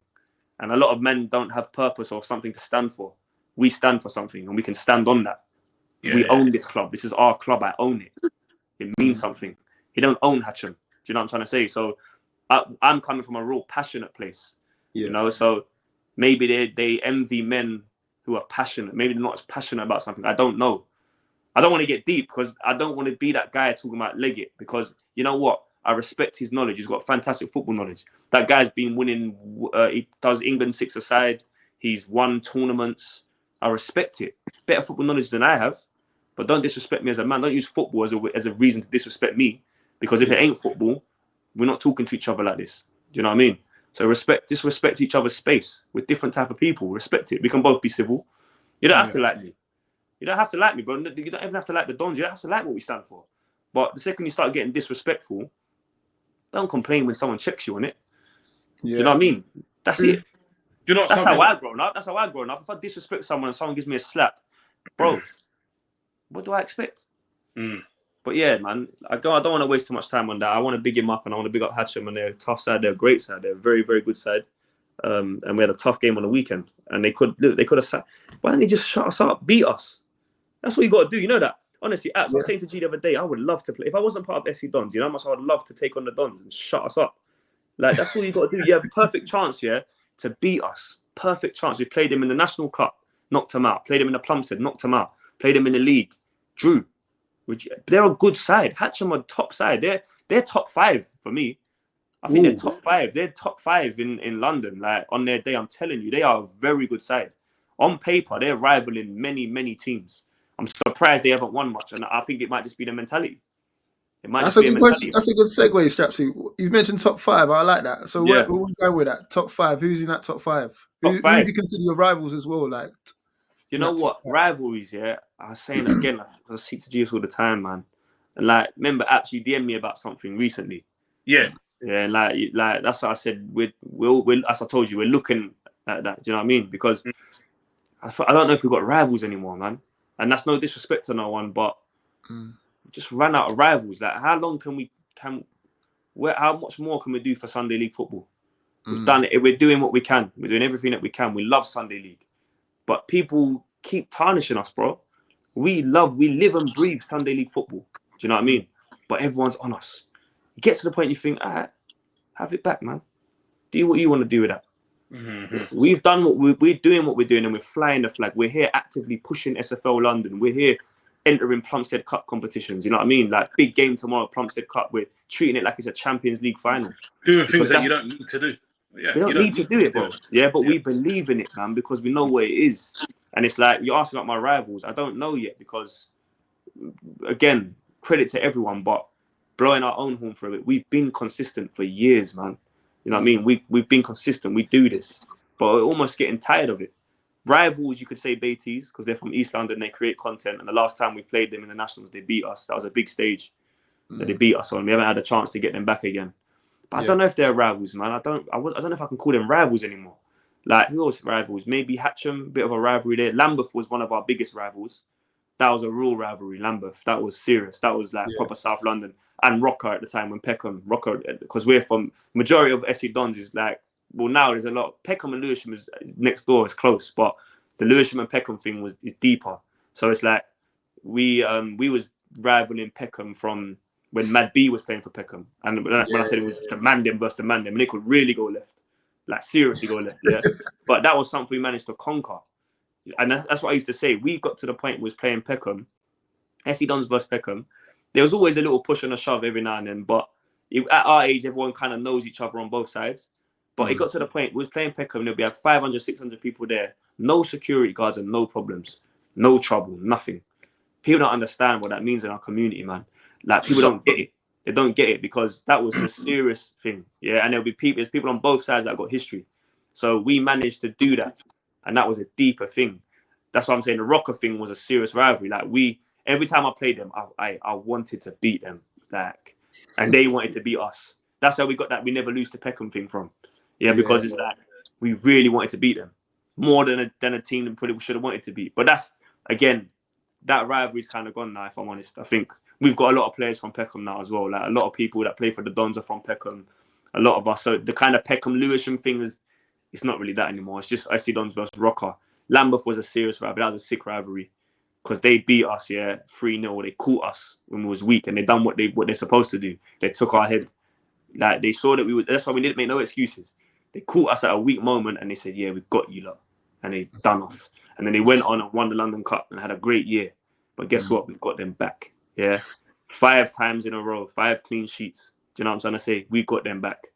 Speaker 2: And a lot of men don't have purpose or something to stand for. We stand for something and we can stand on that. We own this club. This is our club. I own it. It means something. He don't own Hatcham. Do you know what I'm trying to say? So I'm coming from a real passionate place. You know, so maybe they envy men who are passionate. Maybe they're not as passionate about something. I don't know. I don't want to get deep because I don't want to be that guy talking about Leggett, because you know what? I respect his knowledge. He's got fantastic football knowledge. That guy's been winning. He does England six-a-side. He's won tournaments. I respect it. Better football knowledge than I have. But don't disrespect me as a man. Don't use football as a reason to disrespect me. Because if it ain't football, we're not talking to each other like this. Do you know what I mean? So disrespect each other's space with different type of people. Respect it. We can both be civil. You don't have to like me. You don't have to like me, bro. You don't even have to like the Dons. You don't have to like what we stand for. But the second you start getting disrespectful, don't complain when someone checks you on it. You know what I mean? That's it.
Speaker 3: You know,
Speaker 2: that's how I've grown up. That's how I've grown up. If I disrespect someone and someone gives me a slap, bro, what do I expect?
Speaker 3: Mm.
Speaker 2: But yeah, man, I don't want to waste too much time on that. I want to big him up and I want to big up Hatcham and they're a tough side. They're a great side. They're a very, very good side. And we had a tough game on the weekend. And they could have sat. Why didn't they just shut us up, beat us? That's what you got to do. You know that. Honestly, Apps, I was saying to G the other day, I would love to play. If I wasn't part of SC Dons, you know how much I would love to take on the Dons and shut us up. Like, that's all you got to do. You have a perfect chance, yeah, to beat us. Perfect chance. We played them in the National Cup, knocked them out. Played them in the Plumstead, knocked them out. Played them in the league, drew. They're a good side. Hatcham are top side. They're top 5 for me. I think they're top 5. They're top 5 in London. Like, on their day, I'm telling you, they are a very good side. On paper, they're rivaling many, many teams. I'm surprised they haven't won much, and I think it might just be the mentality. It might
Speaker 1: That's
Speaker 2: just
Speaker 1: a
Speaker 2: be
Speaker 1: good question. That's a good segue, Strapsy. You mentioned top 5. I like that. So where we go with that? Top 5. Who's in that top 5? Who do you consider your rivals as well? Like,
Speaker 2: you know what? Rivalries, yeah. I was saying again, I speak to GS all the time, man. And like, remember, actually DM'd me about something recently.
Speaker 3: Yeah.
Speaker 2: Yeah, and like that's what I said. We're as I told you, we're looking at that. Do you know what I mean? Because I don't know if we've got rivals anymore, man. And that's no disrespect to no one, but we just ran out of rivals. Like, how long how much more can we do for Sunday League football? We've done it. We're doing what we can. We're doing everything that we can. We love Sunday League, but people keep tarnishing us, bro. We live and breathe Sunday League football. Do you know what I mean? But everyone's on us. It gets to the point you think, all right, have it back, man. Do what you want to do with that. Mm-hmm. We've done we're doing what we're doing, and we're flying the flag. We're here actively pushing SFL London. We're here entering Plumstead Cup competitions. You know what I mean? Like, big game tomorrow, Plumstead Cup. We're treating it like it's a Champions League final.
Speaker 3: Doing things that you don't need to do. Yeah,
Speaker 2: we don't need to do it, bro. Yeah, but we believe in it, man, because we know what it is. And it's like, you're asking about my rivals. I don't know yet because, again, credit to everyone, but blowing our own horn for it. We've been consistent for years, man. You know what I mean? We've been consistent. We do this, but we're almost getting tired of it. Rivals, you could say Baiteze, because they're from East London. They create content, and the last time we played them in the Nationals, they beat us. That was a big stage that they beat us on. We haven't had a chance to get them back again. But I don't know if they're rivals, man. I don't know if I can call them rivals anymore. Like, who else rivals? Maybe Hatcham, bit of a rivalry there. Lambeth was one of our biggest rivals. That was a real rivalry, Lambeth. That was serious. That was like proper South London. And Rocker at the time when Rocker, because we're from, majority of SC Dons is like, well, now there's a lot. Peckham and Lewisham is next door, is close, but the Lewisham and Peckham thing is deeper. So it's like, we was rivaling Peckham from when Mad B was playing for Peckham. And when I said it was the Mandem versus the Mandem, and they could really go left. Like, seriously go left, yeah. But that was something we managed to conquer. And that's what I used to say. We got to the point was playing Peckham, SC Dons versus Peckham. There was always a little push and a shove every now and then. But at our age, everyone kind of knows each other on both sides. But it got to the point, we was playing Peckham, there'll be 500, 600 people there. No security guards and no problems. No trouble, nothing. People don't understand what that means in our community, man. Like, people don't get it. They don't get it because that was a serious thing. Yeah, and there'll be there's people on both sides that got history. So we managed to do that. And that was a deeper thing. That's why I'm saying the Rocker thing was a serious rivalry. Like, every time I played them, I wanted to beat them. Like, and they wanted to beat us. That's how we got that we never lose to Peckham thing from. Yeah, because it's like, we really wanted to beat them. More than a team that probably should have wanted to beat. But that's, again, that rivalry's kind of gone now, if I'm honest. I think we've got a lot of players from Peckham now as well. Like, a lot of people that play for the Dons are from Peckham. A lot of us. So the kind of Peckham-Lewisham thing it's not really that anymore. It's just SC Dons versus Rocker. Lambeth was a serious rivalry. That was a sick rivalry because they beat us, 3-0. They caught us when we was weak, and they done what they're supposed to do. They took our head. Like, they saw that we were. That's why we didn't make no excuses. They caught us at a weak moment, and they said, "Yeah, we've got you lot," and they done us. And then they went on and won the London Cup and had a great year. But guess what? We've got them back. Yeah, 5 times in a row, 5 clean sheets. Do you know what I'm trying to say? We got them back,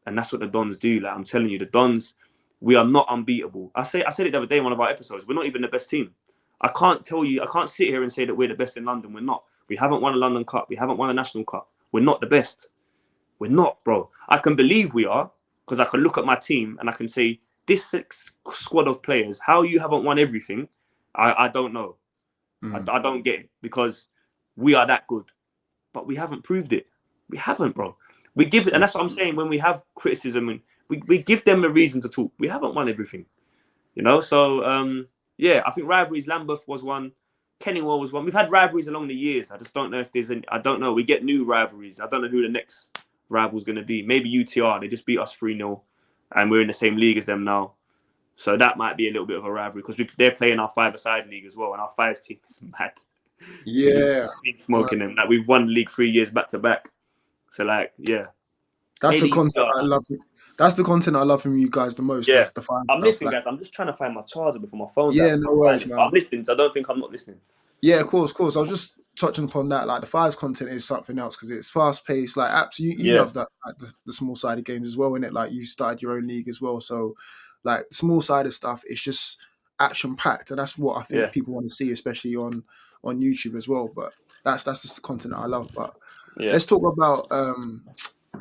Speaker 2: and that's what the Dons do. Like, I'm telling you, the Dons. We are not unbeatable. I said it the other day in one of our episodes. We're not even the best team. I can't sit here and say that we're the best in London. We're not. We haven't won a London Cup. We haven't won a National Cup. We're not the best. We're not, bro. I can believe we are because I can look at my team and I can say, this 6 squad of players, how you haven't won everything, I don't know. I don't get it because we are that good. But we haven't proved it. We haven't, bro. We give it, and that's what I'm saying. When we have criticism and we give them a reason to talk. We haven't won everything, you know. So I think rivalries. Lambeth was one. Kenningwell was one. We've had rivalries along the years. I just don't know if there's any. I don't know. We get new rivalries. I don't know who the next rival's going to be. Maybe UTR. They just beat us 3-0, and we're in the same league as them now. So that might be a little bit of a rivalry because they're playing our five-a-side league as well, and our fives team is mad.
Speaker 1: Yeah,
Speaker 2: smoking them. Like we've won the league 3 years back to back. So like, yeah.
Speaker 1: that's
Speaker 2: Maybe
Speaker 1: the content
Speaker 2: UTR,
Speaker 1: I love. That's the content I love from you guys the most.
Speaker 2: Yeah.
Speaker 1: The five
Speaker 2: I'm
Speaker 1: stuff.
Speaker 2: listening,
Speaker 1: Like,
Speaker 2: guys. I'm just trying to find my charger before my phone's
Speaker 1: yeah,
Speaker 2: out.
Speaker 1: no worries, man.
Speaker 2: I'm listening, so I don't think I'm not listening.
Speaker 1: Yeah, of course. I was just touching upon that. Like the fives content is something else because it's fast paced. Like, absolutely, you love that, like the small sided games as well, innit? Like you started your own league as well, so like small sided stuff is just action packed, and that's what I think people want to see, especially on YouTube as well. But that's the content that I love. But let's talk about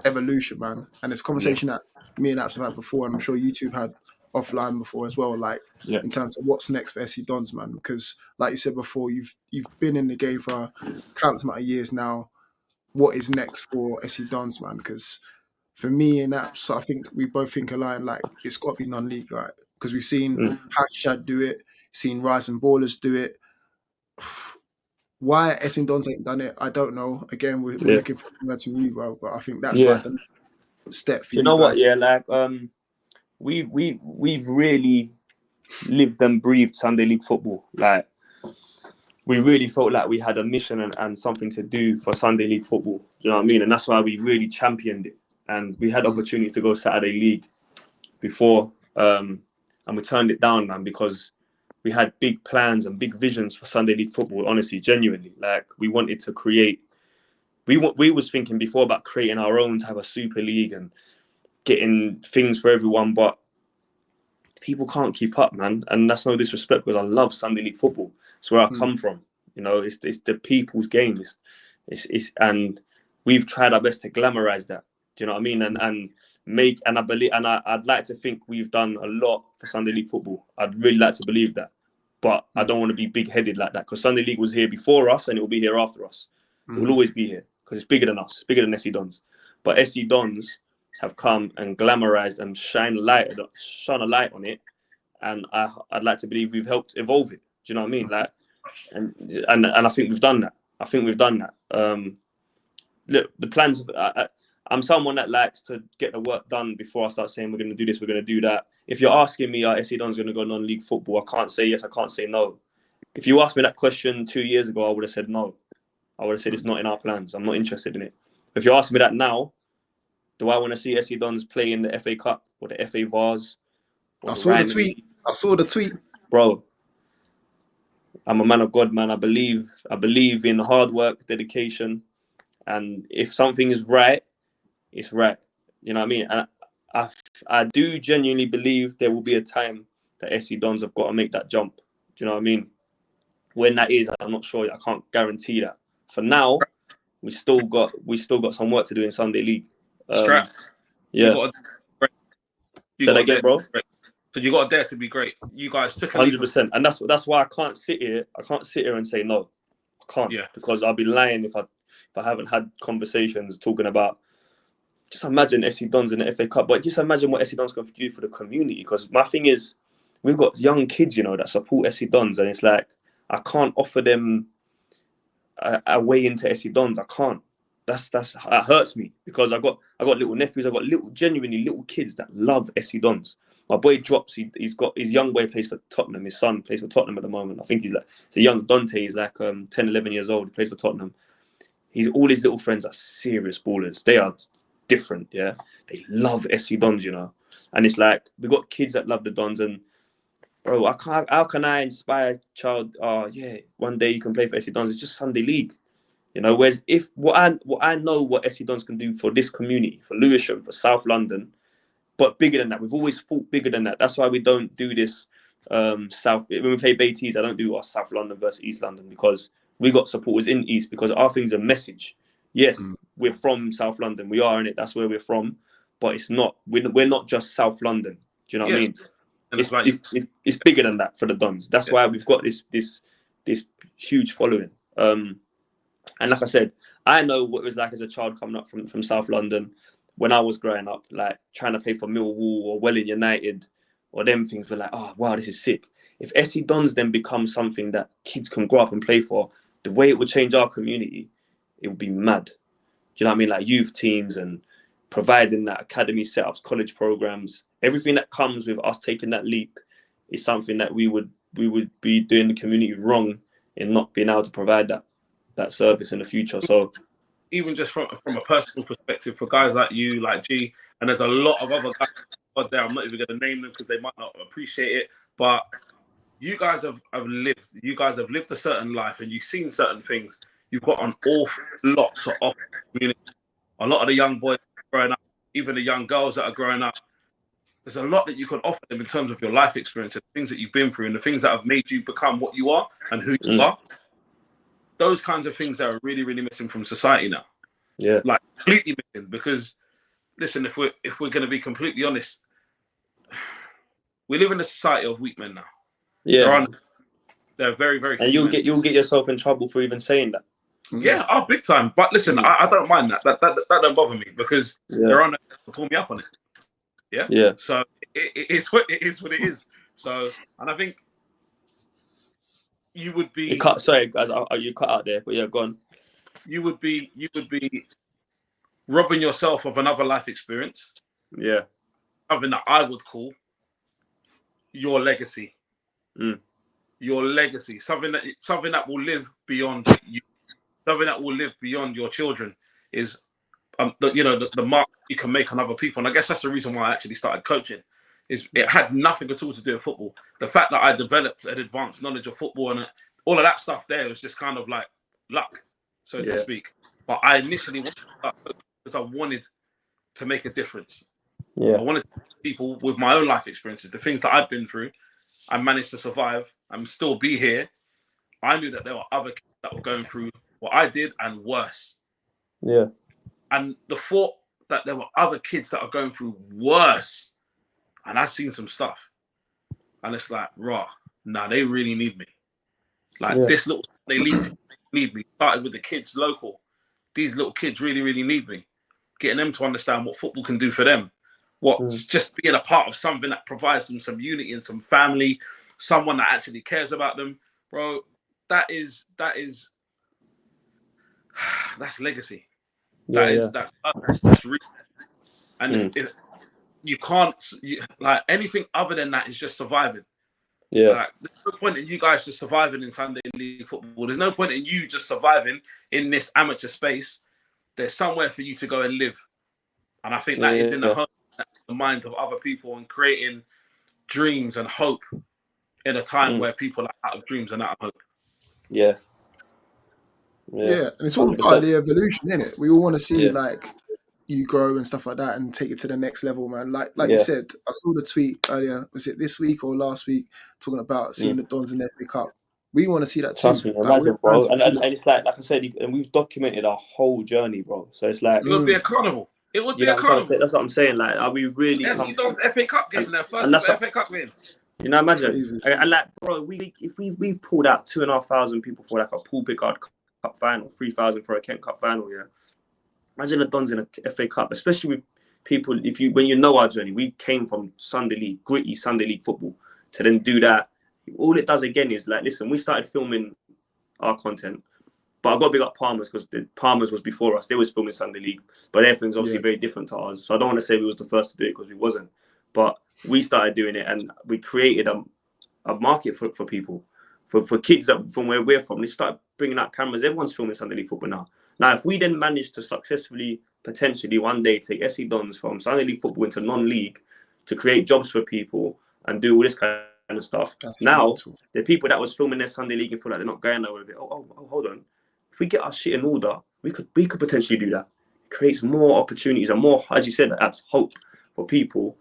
Speaker 1: evolution, man. And it's a conversation that me and Apps have had before, and I'm sure you two have had offline before as well. Like in terms of what's next for SC Dons, man. Because like you said before, you've been in the game for countless amount of years now. What is next for SC Dons, man? Because for me and Apps, I think we both think alike. Like it's got to be non-league, right? Because we've seen Hashad do it, seen Rising Ballers do it. Why SC Dons ain't done it, I don't know. Again, we're looking for words from you, bro. But I think that's like the step for you
Speaker 2: know
Speaker 1: guys.
Speaker 2: What? Yeah, like we've really lived and breathed Sunday League football. Like we really felt like we had a mission and something to do for Sunday League football. Do you know what I mean? And that's why we really championed it. And we had opportunities to go Saturday League before, and we turned it down, man, because we had big plans and big visions for Sunday League football. Honestly, genuinely, like we wanted to create. We was thinking before about creating our own type of Super League and getting things for everyone, but people can't keep up, man. And that's no disrespect because I love Sunday League football. It's where I come from. You know, it's the people's game. It's and we've tried our best to glamorize that. Do you know what I mean? And make, and I believe, and I'd like to think we've done a lot for Sunday League football. I'd really like to believe that, but I don't want to be big-headed like that because Sunday League was here before us and it will be here after us. It will always be here because it's bigger than us. It's bigger than SC Dons. But SC Dons have come and glamorized and shine a light on it, and I'd like to believe we've helped evolve it. Do you know what I mean? Like, and I think we've done that. Look, the plans. I'm someone that likes to get the work done before I start saying we're going to do this, we're going to do that. If you're asking me, are SC Dons going to go non-league football? I can't say yes, I can't say no. If you asked me that question 2 years ago, I would have said no. I would have said it's not in our plans. I'm not interested in it. If you're asking me that now, do I want to see SC Dons play in the FA Cup or the FA Vars?
Speaker 1: I saw the tweet.
Speaker 2: Bro, I'm a man of God, man. I believe in hard work, dedication, and if something is right, it's right. You know what I mean? And I do genuinely believe there will be a time that SC Dons have got to make that jump. Do you know what I mean? When that is, I'm not sure. I can't guarantee that. For now, we still got some work to do in Sunday League.
Speaker 3: Straps.
Speaker 2: Yeah.
Speaker 3: You got
Speaker 2: again, bro.
Speaker 3: So you got to dare to be great. You guys took
Speaker 2: 100%, and that's why I can't sit here. I can't sit here and say no. I can't, because I'll be lying if I haven't had conversations talking about. Just imagine SC Dons in the FA Cup, but just imagine what SC Dons can do for the community. Because my thing is, we've got young kids, you know, that support SC Dons, and it's like I can't offer them a way into SC Dons. I can't. That hurts me because I got little nephews. I got genuinely little kids that love SC Dons. My boy Drops. He's got his young boy plays for Tottenham. His son plays for Tottenham at the moment. I think it's a young Dante. He's like 10, 11 years old. He plays for Tottenham. All his little friends are serious ballers. They are different, yeah. They love SC Dons, you know. And it's like we got kids that love the Dons, and bro, how can I inspire a child? Oh yeah, one day you can play for SC Dons. It's just Sunday League, you know. Whereas if what I know what SC Dons can do for this community, for Lewisham, for South London, but bigger than that. We've always thought bigger than that. That's why we don't do this South. When we play Baiteze, I don't do South London versus East London because we got supporters in East, because our thing's a message. Yes, we're from South London. We are in it. That's where we're from. But it's not. We're not just South London. Do you know what I mean? It's bigger than that for the Dons. That's why we've got this huge following. And like I said, I know what it was like as a child coming up from South London when I was growing up, like trying to play for Millwall or Welling United. or them things, we're like, oh wow, this is sick. If SC Dons then become something that kids can grow up and play for, the way it would change our community, it would be mad. Do you know what I mean? Like youth teams and providing that academy setups, college programs, everything that comes with us taking that leap is something that we would be doing the community wrong in not being able to provide that service in the future. So
Speaker 3: even just from a personal perspective, for guys like you, like G, and there's a lot of other guys out there, I'm not even going to name them because they might not appreciate it, but you guys have lived. You guys have lived a certain life, and you've seen certain things. You've got an awful lot to offer the community. A lot of the young boys growing up, even the young girls that are growing up, there's a lot that you can offer them in terms of your life experience and things that you've been through and the things that have made you become what you are and who you are. Those kinds of things that are really, really missing from society now.
Speaker 2: Yeah,
Speaker 3: like completely missing. Because listen, if we're going to be completely honest, we live in a society of weak men now.
Speaker 2: Yeah,
Speaker 3: they're very, very.
Speaker 2: And you'll get yourself in trouble for even saying that.
Speaker 3: Yeah, big time. But listen, I don't mind that. That don't bother me because they're on to pull me up on it. Yeah.
Speaker 2: Yeah.
Speaker 3: So it's what it is. What it is. So, and I think you would be.
Speaker 2: Sorry, guys, you cut out there, but yeah, go on.
Speaker 3: You would be robbing yourself of another life experience.
Speaker 2: Yeah.
Speaker 3: Something that I would call your legacy. Your legacy. Something that will live beyond you. Something that will live beyond your children is, the mark you can make on other people. And I guess that's the reason why I actually started coaching. Is it had nothing at all to do with football. The fact that I developed an advanced knowledge of football and all of that stuff there was just kind of like luck, so to speak. But I initially wanted to start because I wanted to make a difference.
Speaker 2: Yeah.
Speaker 3: I wanted people with my own life experiences, the things that I've been through, I managed to survive and still be here. I knew that there were other kids that were going through what I did and worse.
Speaker 2: Yeah.
Speaker 3: And the thought that there were other kids that are going through worse, and I've seen some stuff, and it's like, they really need me. This little, they need me. Started with the kids local. These little kids really, really need me. Getting them to understand what football can do for them. What's just being a part of something that provides them some unity and some family, someone that actually cares about them, bro. That's legacy. That's purpose. That's real. And if you can't, anything other than that is just surviving.
Speaker 2: Yeah.
Speaker 3: There's no point in you guys just surviving in Sunday League football. There's no point in you just surviving in this amateur space. There's somewhere for you to go and live. And I think that is in the minds of other people and creating dreams and hope in a time where people are out of dreams and out of hope.
Speaker 1: Yeah, and it's all part of the evolution, isn't it? We all want to see you grow and stuff like that and take it to the next level, man. Like you said, I saw the tweet earlier. Was it this week or last week? Talking about seeing the Dons in the FA Cup. We want to see that
Speaker 2: Trust
Speaker 1: too.
Speaker 2: me, imagine, bro. And it's like I said, and we've documented our whole journey, bro. So it's like
Speaker 3: it would be a carnival. It would be a carnival.
Speaker 2: That's what I'm saying. Like, are we really?
Speaker 3: SC Dons FA Cup game, their first FA Cup game.
Speaker 2: You know, imagine. And like, bro, we've pulled out 2,500 people for like a Paul Pickard Cup final, 3,000 for a Kent Cup final. Yeah. Imagine the Dons in a FA Cup, especially with people. When you know our journey, we came from Sunday League, gritty Sunday League football, to then do that. All it does again is like, listen, we started filming our content, but I got to big up Palmer's because Palmer's was before us. They was filming Sunday League, but everything's obviously very different to ours. So I don't want to say we was the first to do it because we wasn't, but we started doing it and we created a market for people, for kids that from where we're from. They started bringing out cameras. Everyone's filming Sunday League football now. Now, if we then manage to successfully, potentially one day take SC Dons from Sunday League football into non-league to create jobs for people and do all this kind of stuff. Now, the people that was filming their Sunday League and feel like they're not going nowhere with it. Oh, hold on. If we get our shit in order, we could potentially do that. It creates more opportunities and more, as you said, perhaps hope for people,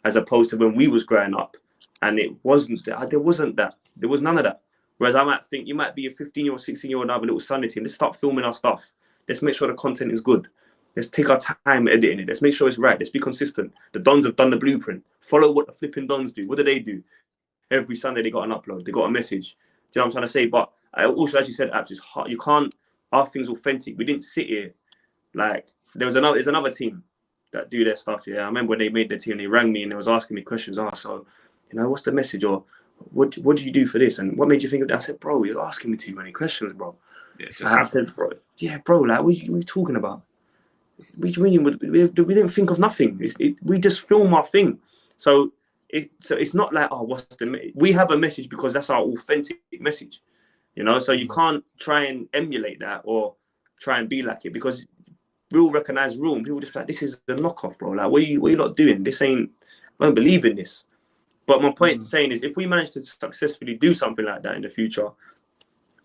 Speaker 2: as opposed to when we was growing up, and it wasn't. There wasn't that. There was none of that. Whereas I might think you might be a 15-year-old, 16-year-old, have a little Sunday team. Let's start filming our stuff. Let's make sure the content is good. Let's take our time editing it. Let's make sure it's right. Let's be consistent. The Dons have done the blueprint. Follow what the flipping Dons do. What do they do? Every Sunday they got an upload. They got a message. Do you know what I'm trying to say? But I also, as you said, Abs, it's hard. You can't. Our thing's authentic. We didn't sit here like there's another team that do their stuff. Yeah, I remember when they made their team. They rang me and they was asking me questions. So
Speaker 4: You know, what's the message? Or what did you do for this? And what made you think of that? I said, bro, you're asking me too many questions, bro.
Speaker 3: Yeah,
Speaker 4: I said, bro, like, what are you talking about? We didn't think of nothing. We just film our thing. So it's not like, oh, we have a message because that's our authentic message, you know. So you can't try and emulate that or try and be like it, because real recognize real, and people just like, this is a knockoff, bro. Like, what are you not doing? This ain't. I don't believe in this. But my point saying is, if we manage to successfully do something like that in the future,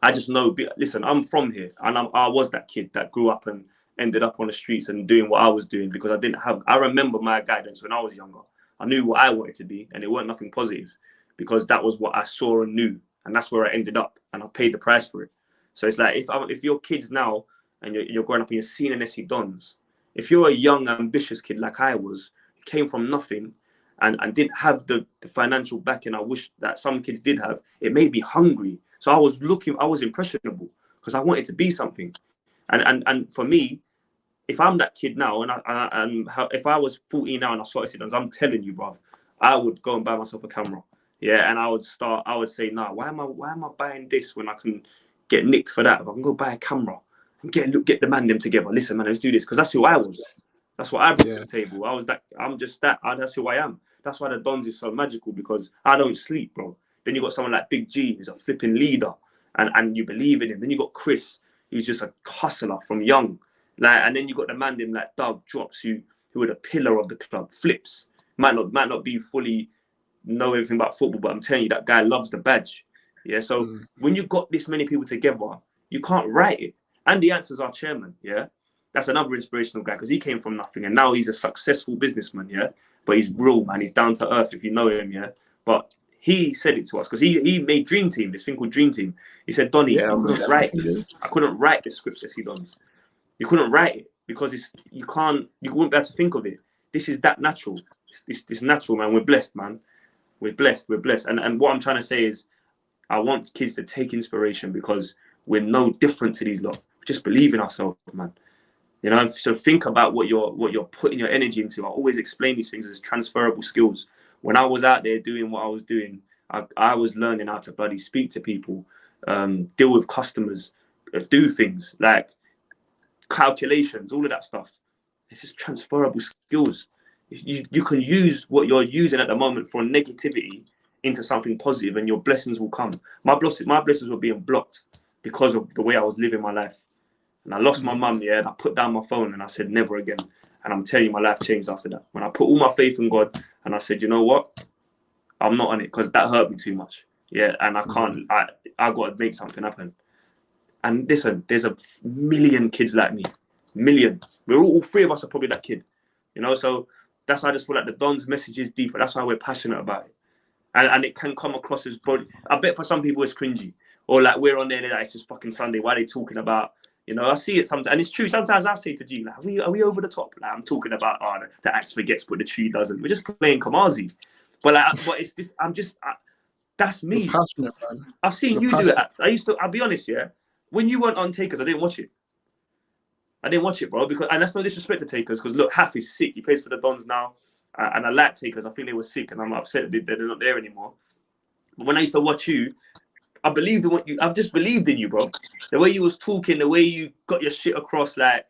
Speaker 4: I just know. Listen, I'm from here, and I was that kid that grew up and ended up on the streets and doing what I was doing because I didn't have. I remember my guidance when I was younger. I knew what I wanted to be, and it weren't nothing positive, because that was what I saw and knew, and that's where I ended up, and I paid the price for it. So it's like, if your kids now and you're growing up and you're seeing NSC Dons, if you're a young ambitious kid like I was, came from nothing, and didn't have the financial backing I wish that some kids did have, it made me hungry. So I was impressionable because I wanted to be something, and for me, if I'm that kid now, if I was 14 now and I saw it, I'm telling you, bro, I would go and buy myself a camera. Yeah, and I would say, nah, why am I buying this when I can get nicked for that? If I can go buy a camera and get the man them together. Listen, man, let's do this, because that's who I was. That's what I brought to the table. I'm just that. That's who I am. That's why the Dons is so magical, because I don't sleep, bro. Then you got someone like Big G, who's a flipping leader, and you believe in him. Then you got Chris, who's just a hustler from young. Like, and then you got the man them like Doug Drops, who are the pillar of the club. Flips might not be fully know everything about football, but I'm telling you, that guy loves the badge. Yeah. So when you got this many people together, you can't write it. And the answer's our chairman. Yeah. That's another inspirational guy, because he came from nothing and now he's a successful businessman. Yeah. But he's real, man. He's down to earth if you know him. Yeah. But he said it to us because he made Dream Team, this thing called Dream Team. He said, Donny, I couldn't write this. I couldn't write the script that he does. You couldn't write it because you wouldn't be able to think of it. This is that natural. It's natural, man. We're blessed, man. We're blessed. And what I'm trying to say is, I want kids to take inspiration, because we're no different to these lot. We just believe in ourselves, man. You know, so think about what you're putting your energy into. I always explain these things as transferable skills. When I was out there doing what I was doing, I was learning how to bloody speak to people, deal with customers, do things like calculations, all of that stuff. It's just transferable skills. You can use what you're using at the moment for negativity into something positive, and your blessings will come. My blessings were being blocked because of the way I was living my life. And I lost my mum, and I put down my phone and I said, never again. And I'm telling you, my life changed after that. When I put all my faith in God and I said, you know what? I'm not on it, because that hurt me too much. Yeah, and I can't, I got to make something happen. And listen, there's a million kids like me. Million. All three of us are probably that kid. You know, so that's why I just feel like the Don's message is deeper. That's why we're passionate about it. And it can come across as body. I bet for some people it's cringy. Or like, we're on there, like, it's just fucking Sunday. Why are they talking about, you know, I see it sometimes. And it's true. Sometimes I say to G, like, are we over the top? Like, I'm talking about, the axe forgets, but the tree doesn't. We're just playing Kamazi. But like, but it's just, that's me.
Speaker 1: You're passionate, man.
Speaker 4: I've seen you do it. I'll be honest, yeah. When you weren't on Takers, I didn't watch it, bro. Because, and that's no disrespect to Takers, because look, Half is sick. He plays for the Dons now, and I like Takers. I think they were sick, and I'm upset that they're not there anymore. But when I used to watch you, I've just believed in you, bro. The way you was talking, the way you got your shit across, like,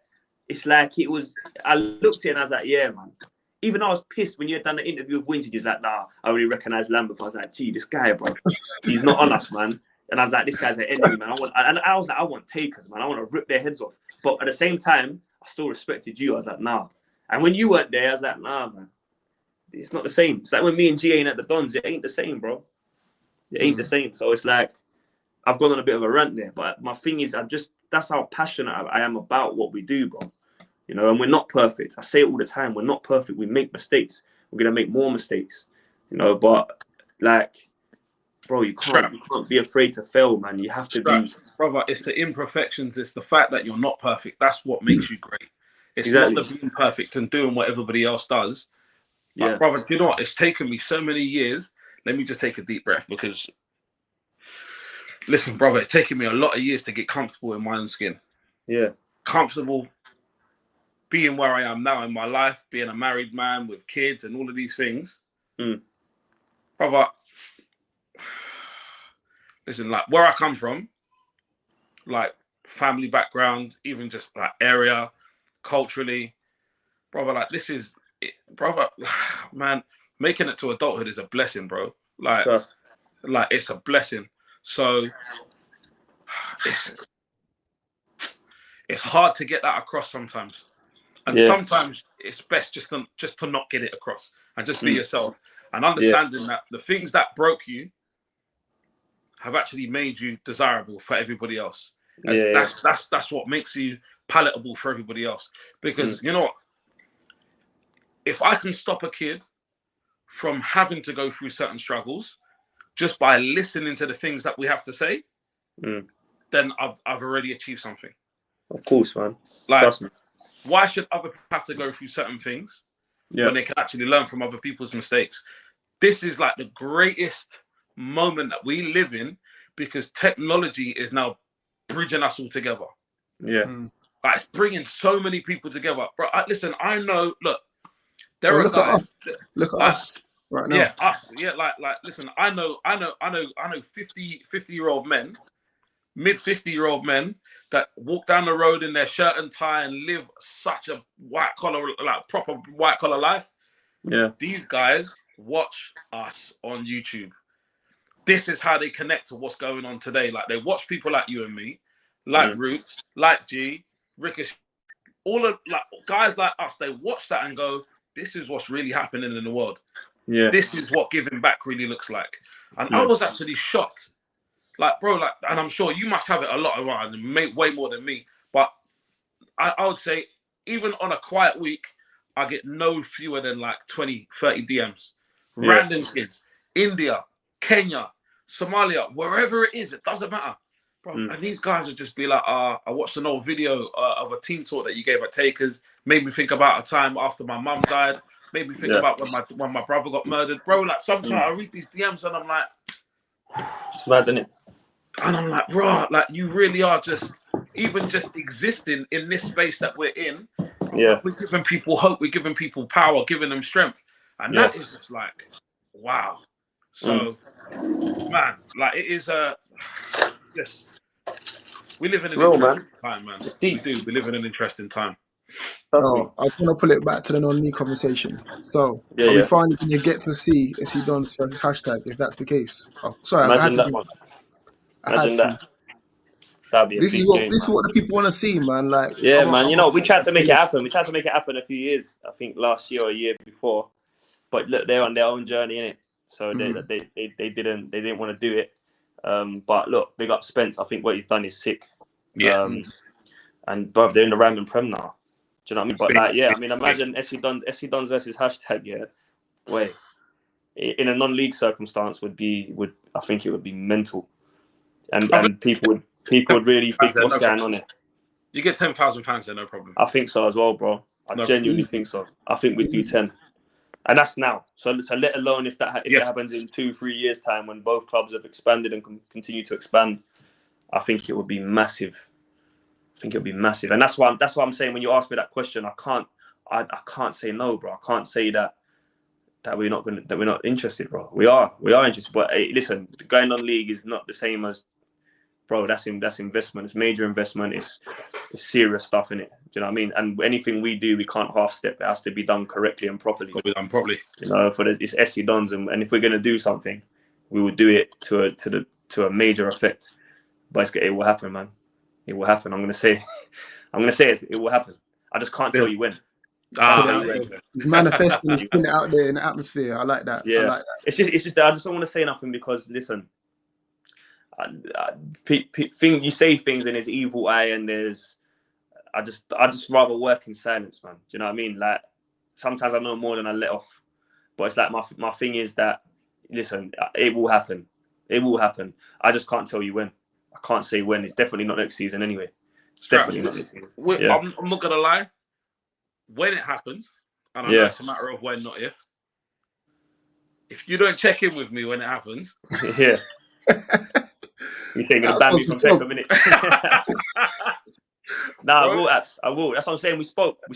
Speaker 4: it's like it was. I looked at it and I was like, yeah, man. Even though I was pissed when you had done the interview with Wingy, he's like, nah, I already recognised Lambert. I was like, gee, this guy, bro, he's not on us, man. And I was like, this guy's an enemy, man. I want Takers, man. I want to rip their heads off. But at the same time, I still respected you. I was like, nah. And when you weren't there, I was like, nah, man. It's not the same. It's like when me and G ain't at the Dons, it ain't the same, bro. It ain't the same. So it's like, I've gone on a bit of a rant there. But my thing is, that's how passionate I am about what we do, bro. You know, and we're not perfect. I say it all the time. We're not perfect. We make mistakes. We're going to make more mistakes. You know, but like, bro, you can't be afraid to fail, man. You have to be,
Speaker 3: brother. It's the imperfections. It's the fact that you're not perfect. That's what makes you great. It's not the being perfect and doing what everybody else does. But brother, do you know what? It's taken me so many years. Let me just take a deep breath, because listen, brother, it's taken me a lot of years to get comfortable in my own skin.
Speaker 4: Yeah,
Speaker 3: comfortable being where I am now in my life, being a married man with kids and all of these things. brother. Listen, like where I come from, like family background, even just like area, culturally, brother. Like this is, brother, man. Making it to adulthood is a blessing, bro. Like it's a blessing. So it's hard to get that across sometimes, and sometimes it's best just to not get it across and just be yourself and understanding that the things that broke you have actually made you desirable for everybody else. That's what makes you palatable for everybody else. Because you know what? If I can stop a kid from having to go through certain struggles just by listening to the things that we have to say, then I've already achieved something.
Speaker 4: Of course, man.
Speaker 3: Like,
Speaker 4: Trust me.
Speaker 3: why should other people have to go through certain things when they can actually learn from other people's mistakes? This is like the greatest moment that we live in because technology is now bridging us all together.
Speaker 4: Yeah.
Speaker 3: Like, it's bringing so many people together. Bro, listen, I know, look, there are
Speaker 1: look
Speaker 3: guys.
Speaker 1: At us. Look at us right now.
Speaker 3: Yeah, us. Yeah, like, listen, I know 50-year-old men, mid 50-year-old men that walk down the road in their shirt and tie and live such a white collar, like proper white collar life.
Speaker 4: Yeah.
Speaker 3: These guys watch us on YouTube. This is how they connect to what's going on today. Like, they watch people like you and me, like Rootz, like G, Ricochet, all of like guys like us. They watch that and go, "This is what's really happening in the world.
Speaker 4: Yeah.
Speaker 3: This is what giving back really looks like." And I was actually shocked. Like, bro, like, and I'm sure you must have it a lot around, way more than me. But I would say, even on a quiet week, I get no fewer than like 20, 30 DMs. Random kids, India, Kenya, Somalia, wherever it is, it doesn't matter. Bro, and these guys would just be like, I watched an old video of a team talk that you gave at Takers. Made me think about a time after my mum died. Made me think about when my brother got murdered. Bro, like, sometimes I read these DMs and I'm like,
Speaker 4: it's mad, isn't it?
Speaker 3: And I'm like, bro, like, you really are just existing in this space that we're in.
Speaker 4: Yeah.
Speaker 3: We're giving people hope. We're giving people power, giving them strength. And that is just like, wow. So, man, like, it is just, we live in an interesting time, man.
Speaker 4: It's deep.
Speaker 3: We do. We live in an interesting time.
Speaker 1: No, I want to pull it back to the non-league conversation. So, are we finally going to get to see SC Dons versus hashtag if that's the case? Oh, sorry,
Speaker 4: Imagine that one. Imagine that. That'd be a
Speaker 1: this
Speaker 4: big
Speaker 1: is what
Speaker 4: game,
Speaker 1: this is what the people want to see, man. Like,
Speaker 4: yeah, man. You know, we tried to make it happen. We tried to make it happen a few years. I think last year or a year before. But look, they're on their own journey, innit? So they didn't want to do it. But look, big up Spence. I think what he's done is sick.
Speaker 3: Yeah.
Speaker 4: And bro, they're in the Random Prem now. Do you know what I mean? But like, yeah, I mean, imagine SC Dons versus hashtag. Yeah, wait. In a non-league circumstance, I think it would be mental, and people would really think what's going on here.
Speaker 3: You get 10,000 fans there, no problem.
Speaker 4: I think so as well, bro. I genuinely think so. I think we'd do 10, and that's now. So let alone if it happens in 2-3 years' time when both clubs have expanded and continue to expand, I think it would be massive. I think it'll be massive, and that's why I'm saying when you ask me that question, I can't say no, bro. I can't say that we're not interested, bro. We are interested, but hey, listen, going on league is not the same as, bro. That's investment. It's major investment. It's serious stuff, innit? Do you know what I mean? And anything we do, we can't half step. It has to be done correctly and properly. You know, it's SC Dons, and if we're gonna do something, we will do it to a major effect. But it will happen, man. It will happen. I'm gonna say it will happen. I just can't tell you when.
Speaker 1: He's manifesting. He's putting it out there in the atmosphere. I like that.
Speaker 4: Yeah.
Speaker 1: I like that.
Speaker 4: It's just that I just don't want to say nothing because listen, you say things and there's evil eye and there's. I just rather work in silence, man. Do you know what I mean? Like, sometimes I know more than I let off, but it's like my thing is that, listen, it will happen. It will happen. I just can't tell you when. I can't say when. It's definitely not next season anyway. It's definitely not next season.
Speaker 3: I'm not gonna lie. When it happens, and I know it's a matter of when, not if. If you don't check in with me when it happens,
Speaker 4: yeah. You say you're gonna ban me from Tech a minute? Nah, I will, Apps. I will. That's what I'm saying. We spoke. Yeah, we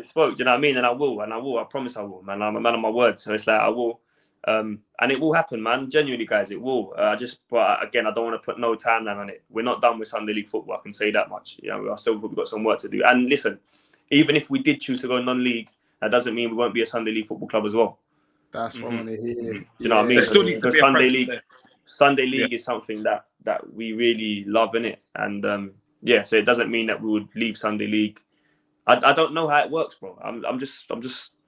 Speaker 4: spoke. Do you know what I mean? And I will. I promise I will, man. I'm a man of my word. So it's like I will.
Speaker 2: And it will happen, man. Genuinely, guys, it will. But again, I don't want to put no timeline on it. We're not done with Sunday League football. I can say that much. You know, we've got some work to do. And listen, even if we did choose to go non-league, that doesn't mean we won't be a Sunday League football club as well.
Speaker 1: That's what I want to hear.
Speaker 2: Do you know what I mean?
Speaker 3: There still needs to be a presence there.
Speaker 2: Sunday League is something that we really love, innit? And so it doesn't mean that we would leave Sunday League. I don't know how it works, bro. I'm just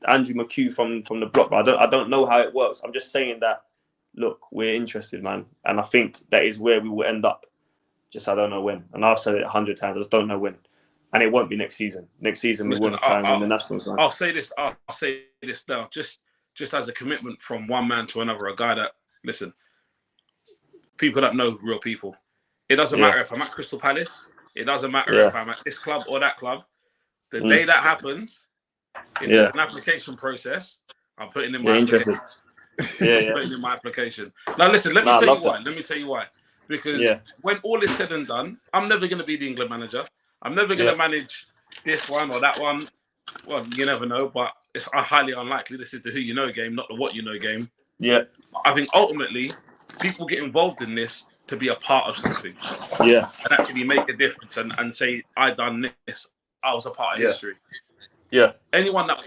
Speaker 2: Andrew McHugh from the block. But I don't know how it works. I'm just saying that, look, we're interested, man, and I think that is where we will end up. Just I don't know when. And I've said it 100 times. I just don't know when. And it won't be next season. Next season we want to try and win the Nationals. Man.
Speaker 3: I'll say this now, just as a commitment from one man to another, a guy that, listen, people that know real people. It doesn't matter if I'm at Crystal Palace. It doesn't matter if I'm at this club or that club. The day that happens, if there's an application process, I'm putting in my application. Putting in my application. Now, listen, let me tell you why. Because when all is said and done, I'm never going to be the England manager. I'm never going to manage this one or that one. Well, you never know, but it's highly unlikely. This is the who you know game, not the what you know game.
Speaker 2: Yeah.
Speaker 3: I think ultimately, people get involved in this to be a part of something.
Speaker 2: Yeah.
Speaker 3: And actually make a difference and say, I done this. I was a part of history.
Speaker 2: Yeah.
Speaker 3: Anyone that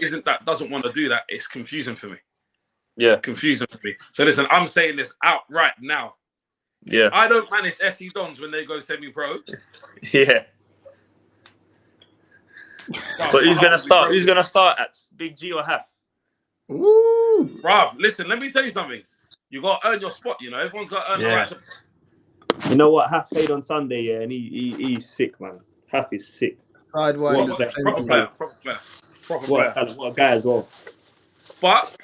Speaker 3: doesn't want to do that, it's confusing for me.
Speaker 2: Yeah.
Speaker 3: Confusing for me. So listen, I'm saying this out right now.
Speaker 2: Yeah.
Speaker 3: I don't manage SE Dons when they go semi-pro.
Speaker 2: Yeah. But who's gonna start? Who's gonna start at Big G or Half?
Speaker 1: Woo!
Speaker 3: Bruv, listen, let me tell you something. You gotta earn your spot, you know. Everyone's gotta earn the right.
Speaker 2: You know what? Half played on Sunday, and he's sick, man. Half is sick.
Speaker 1: Side one is
Speaker 3: proper player.
Speaker 2: What a guy as well.
Speaker 3: But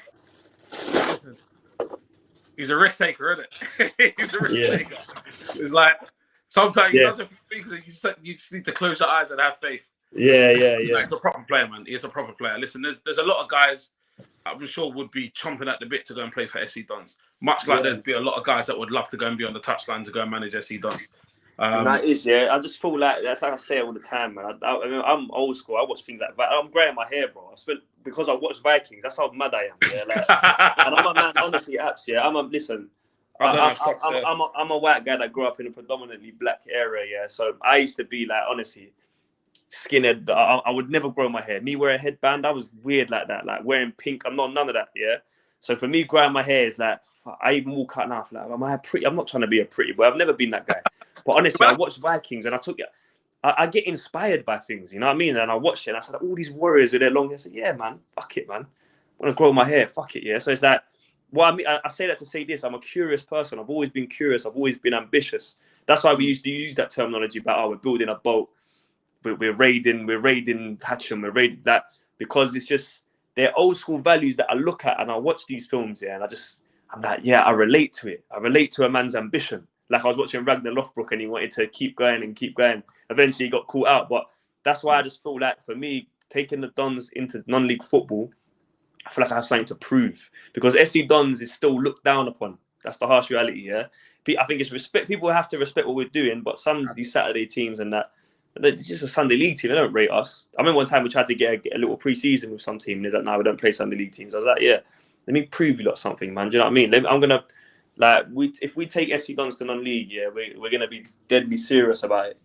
Speaker 3: he's a risk taker, isn't it? He's a risk taker. It's like sometimes he does a few things and you just need to close your eyes and have faith.
Speaker 2: Yeah.
Speaker 3: He's a proper player, man. He's a proper player. Listen, there's a lot of guys I'm sure would be chomping at the bit to go and play for SE Dons. Much like there'd be a lot of guys that would love to go and be on the touchline to go and manage SE Dons.
Speaker 2: And that is, I just feel like that's like I say all the time, man. I mean, I'm old school. I watch things like that. I'm greying my hair, bro. Because I watch Vikings. That's how mad I am. Yeah, like, and I'm a man, honestly, apps. Yeah, I'm a white guy that grew up in a predominantly black area. Yeah, so I used to be like, honestly, skinhead. I would never grow my hair. Me wearing a headband, I was weird like that. Like wearing pink, I'm not none of that. Yeah. So for me, growing my hair is like, I even walk out now. Like, am I pretty? I'm not trying to be a pretty boy. I've never been that guy. But honestly, I watched Vikings and I get inspired by things, you know what I mean? And I watched it and I said, all these warriors with their long hair. I said, yeah, man, fuck it, man. I want to grow my hair, fuck it, yeah. So it's like, well, I mean, I say that to say this. I'm a curious person. I've always been curious. I've always been ambitious. That's why we used to use that terminology about, we're building a boat. We're raiding Hatcham, we're raiding that, because it's just, they're old school values that I look at and I watch these films, yeah, and I'm like, yeah, I relate to it. I relate to a man's ambition. Like I was watching Ragnar Lothbrok and he wanted to keep going and keep going. Eventually he got caught out. But that's why I just feel like, for me, taking the Dons into non-league football, I feel like I have something to prove. Because SC Dons is still looked down upon. That's the harsh reality, yeah? I think it's respect. People have to respect what we're doing, but some of these Saturday teams and that, it's just a Sunday league team. They don't rate us. I remember one time we tried to get a little pre-season with some team. They're like, no, we don't play Sunday league teams. I was like, yeah, let me prove you lot something, man. Do you know what I mean? I'm going to, like, if we take SC Dons to non-league, yeah, we're going to be deadly serious about it.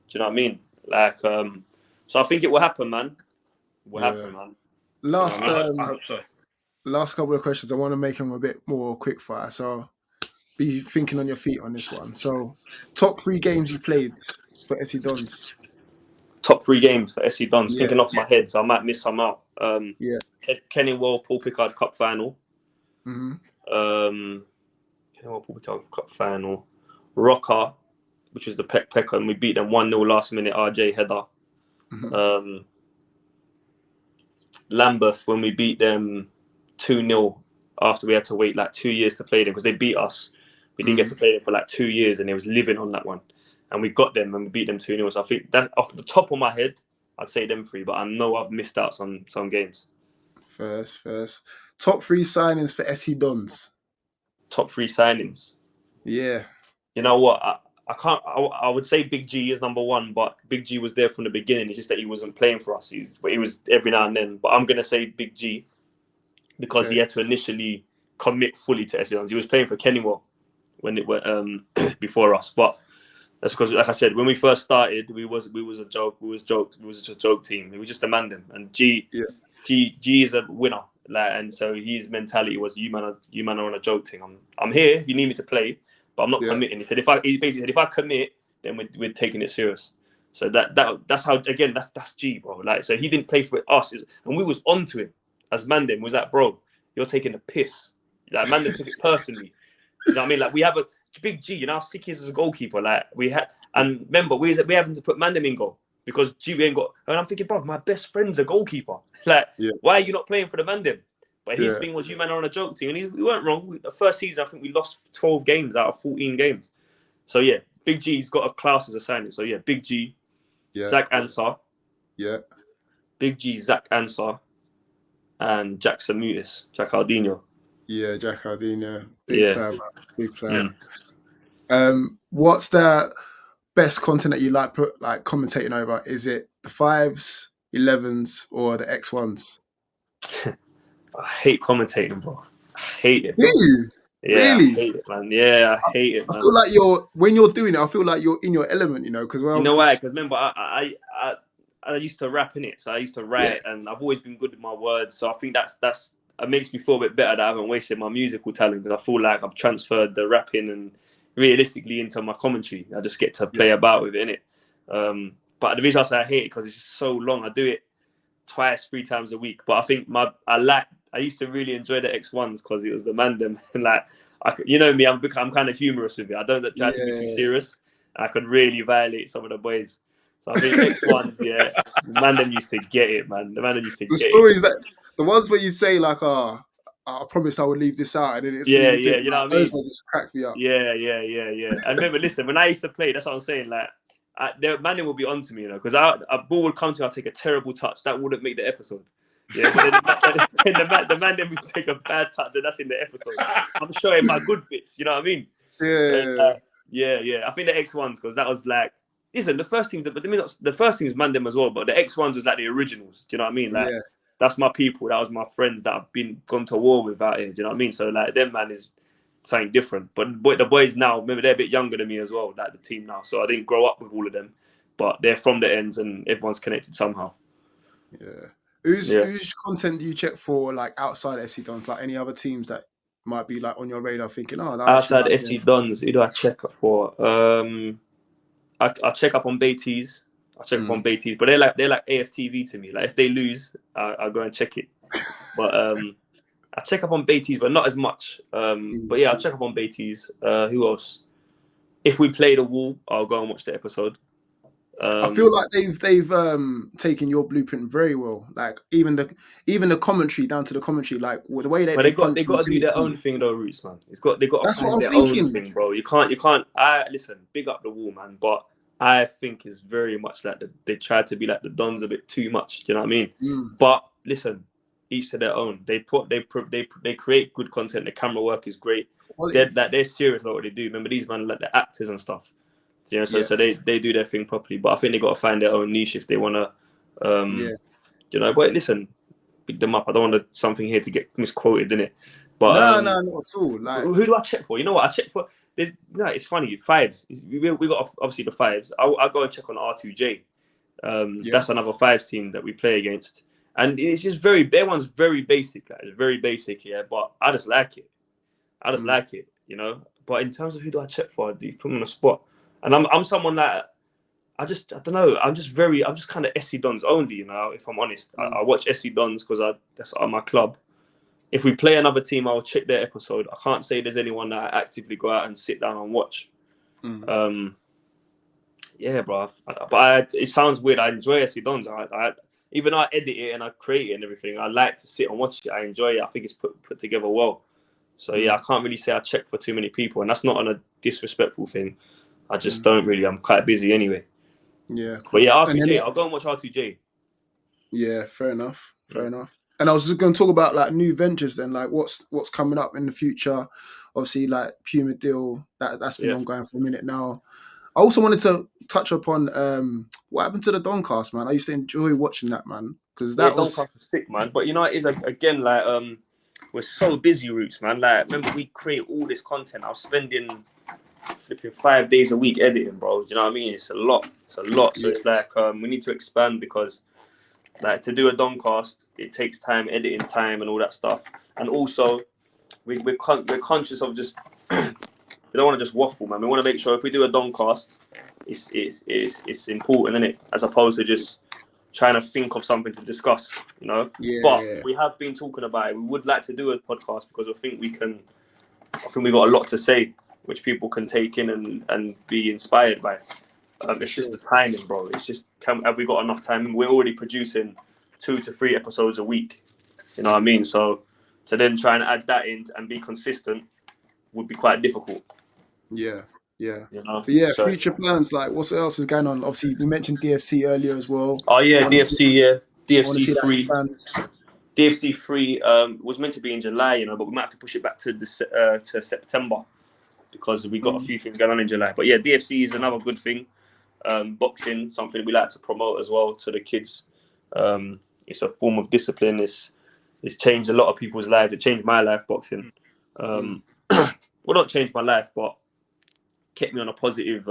Speaker 2: Do you know what I mean? Like, so I think it will happen, man. It will happen, man.
Speaker 1: Last,
Speaker 3: I hope so.
Speaker 1: Last couple of questions. I want to make them a bit more quick fire. So be thinking on your feet on this one. So top 3 games you played for SC Dons.
Speaker 2: Top 3 games for SC Dons. Thinking off my head, so I might miss some out. Kenningwell Paul Pickard Cup final. Kenningwell Paul Pickard Cup final. Rocker, which is the Pecker, and we beat them 1-0 last minute. RJ header. Lambeth, when we beat them 2-0 after we had to wait like 2 years to play them because they beat us. We didn't get to play them for like 2 years, and they was living on that one. And we got them and we beat them 2-0. So I think that off the top of my head, I'd say them 3, but I know I've missed out some games.
Speaker 1: First. Top 3 signings for SC Dons.
Speaker 2: Top 3 signings.
Speaker 1: Yeah.
Speaker 2: You know what? I would say Big G is number 1, but Big G was there from the beginning. It's just that he wasn't playing for us. He was every now and then. But I'm gonna say Big G because he had to initially commit fully to SC Dons. He was playing for Kennywood when it went before us, but that's because, like I said, when we first started, we was a joke. We was just a joke team. We was just a Mandem, and G is a winner. Like, and so his mentality was, you man are on a joke team. I'm here if you need me to play, but I'm not committing. He said he basically said if I commit, then we're taking it serious. So that's how, again, that's G, bro. Like, so he didn't play for us, and we was onto him as Mandem. Was like, bro, you're taking a piss. Like, Mandem took it personally. You know what I mean? Like, we have a big G, you know how sick he is as a goalkeeper. Like, we had, and remember, we having to put Mandem in goal because G we ain't got. And I'm thinking, bro, my best friend's a goalkeeper. Like, why are you not playing for the Mandem? But his thing was, you man are on a joke team, and we weren't wrong. The first season, I think we lost 12 games out of 14 games. So yeah, Big G's got a class as a signing. So yeah, Big G, Zach Ansar, Big G, Zach Ansar, and Jack Samutis, Jack Aldino.
Speaker 1: Yeah, Jack Aldino, big player, man. Big player.
Speaker 2: What's
Speaker 1: the best content that you like commentating over? Is it the 5s, 11s, or the X1s?
Speaker 2: I hate commentating, bro. I hate it.
Speaker 1: Do you?
Speaker 2: Yeah,
Speaker 1: really?
Speaker 2: I hate it, man. Yeah, I hate it, man.
Speaker 1: I feel like when you're doing it, I feel like you're in your element, you know, because
Speaker 2: you know why? Because remember, I used to rap in it, so I used to write, and I've always been good with my words. So I think that's it makes me feel a bit better that I haven't wasted my musical talent, because I feel like I've transferred the rapping and realistically into my commentary. I just get to play about with it, innit? But the reason I say I hate it because it's just so long. I do it twice, 3 times a week. But I think I used to really enjoy the X1s because it was the Mandem, and like, you know me, I'm kind of humorous with it. I don't try to be too serious. I could really violate some of the boys. So I think X1s, the Mandem used to get it, man. The Mandem used to get it.
Speaker 1: The stories that the ones where you say like, I promise I would leave this out, and then it's
Speaker 2: you know what I mean.
Speaker 1: Those ones just crack me up.
Speaker 2: Yeah. And remember, listen, when I used to play, that's what I'm saying. Like, the Mandem would be on to me, you know, because a ball would come to me, I'd take a terrible touch. That wouldn't make the episode. Yeah, but then the Mandem would take a bad touch, and that's in the episode. I'm showing my good bits, you know what I mean? Yeah. I think the X1s, because that was like, listen, the first team is Mandem as well, but the X1s was like the originals. Do you know what I mean? Like, that's my people. That was my friends that I've gone to war with out here. Do you know what I mean? So like, them man is something different. But the boys now, remember, they're a bit younger than me as well, like the team now. So I didn't grow up with all of them, but they're from the ends, and everyone's connected somehow.
Speaker 1: Yeah. Whose content do you check for, like, outside SC Dons, like any other teams that might be like on your radar, thinking,
Speaker 2: outside SC Dons, who do I check up for? I check up on Baiteze. But they're like AFTV to me. Like, if they lose, I go and check it. But I check up on Baiteze, but not as much. But yeah, I'll check up on Baiteze. Who else? If we play the Wall, I'll go and watch the episode.
Speaker 1: I feel like they've taken your blueprint very well. Like, even the commentary, down to the commentary, like the way that they got to do their
Speaker 2: own thing though, Rootz, man. They got
Speaker 1: that's
Speaker 2: to
Speaker 1: what I was
Speaker 2: their
Speaker 1: thinking.
Speaker 2: Own thing, bro. You can't. Listen, big up the Wall, man. But I think it's very much like they try to be like the Dons a bit too much. Do you know what I mean? But listen, each to their own. They create good content. The camera work is great. They're serious about what they do. Remember, these man like the actors and stuff. You know, so they do their thing properly. But I think they got to find their own niche if they want to. You know, but listen, pick them up. I don't want something here to get misquoted, innit? But
Speaker 1: no, not at all. Like,
Speaker 2: who do I check for? You know what I check for? It's funny. 5s. We got obviously the 5s. I go and check on R2J. That's another 5s team that we play against, and it's just their one's very basic. Like, it's very basic, but I just like it. Like it, you know. But in terms of who do I check for, you put me on the spot. And I'm someone that I don't know. I'm just kind of SC Dons only, you know. If I'm honest, I watch SC Dons because that's my club. If we play another team, I'll check their episode. I can't say there's anyone that I actively go out and sit down and watch. Yeah, bro. But it sounds weird. I enjoy SC Dons. Even though I edit it and I create it and everything, I like to sit and watch it. I enjoy it. I think it's put together well. So yeah, I can't really say I check for too many people, and that's not on a disrespectful thing. I just don't really. I'm quite busy anyway.
Speaker 1: Yeah.
Speaker 2: But yeah, R2J. I'll go and watch R2J.
Speaker 1: Yeah, fair enough. And I was just going to talk about like new ventures then, like what's coming up in the future. Obviously, like Puma deal that's been ongoing for a minute now. I also wanted to touch upon what happened to the Doncast, man. I used to enjoy watching that, man, because that was
Speaker 2: Doncast was sick, man. But you know, it is again like
Speaker 4: we're so busy, Rootz, man. Like, remember, we create all this content. I was spending flipping 5 days a week editing, bro. Do you know what I mean? It's a lot. So it's like we need to expand, because like to do a Doncast, it takes time, editing time, and all that stuff. And also, we're conscious of just we don't want to just waffle, man. We want to make sure if we do a Doncast, it's important, innit? As opposed to just trying to think of something to discuss, you know. We have been talking about it. We would like to do a podcast because I think we got a lot to say, which people can take in and be inspired by. It's just the timing, bro. It's just, have we got enough time? We're already producing 2 to 3 episodes a week. You know what I mean? So to then try and add that in and be consistent would be quite difficult.
Speaker 1: Yeah.
Speaker 4: You know?
Speaker 1: But yeah, so, future plans, like what else is going on? Obviously, we mentioned DFC earlier as well.
Speaker 4: Oh yeah, DFC 3. DFC 3 was meant to be in July, you know, but we might have to push it back to September, because we got a few things going on in July. But yeah, DFC is another good thing. Boxing, something we like to promote as well to the kids. It's a form of discipline. It's changed a lot of people's lives. It changed my life, boxing. Well, not changed my life, but kept me on a positive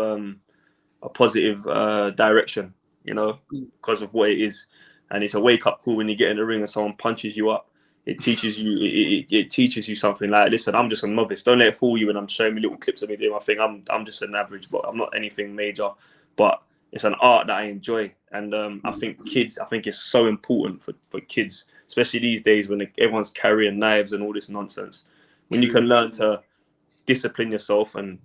Speaker 4: direction, you know, because of what it is. And it's a wake-up call when you get in the ring and someone punches you up. It teaches you it teaches you something like, listen, I'm just a novice. Don't let it fool you when I'm showing me little clips of me doing my thing. I'm just an average, but I'm not anything major. But it's an art that I enjoy. And I think it's so important for kids, especially these days when everyone's carrying knives and all this nonsense. When you can learn to discipline yourself and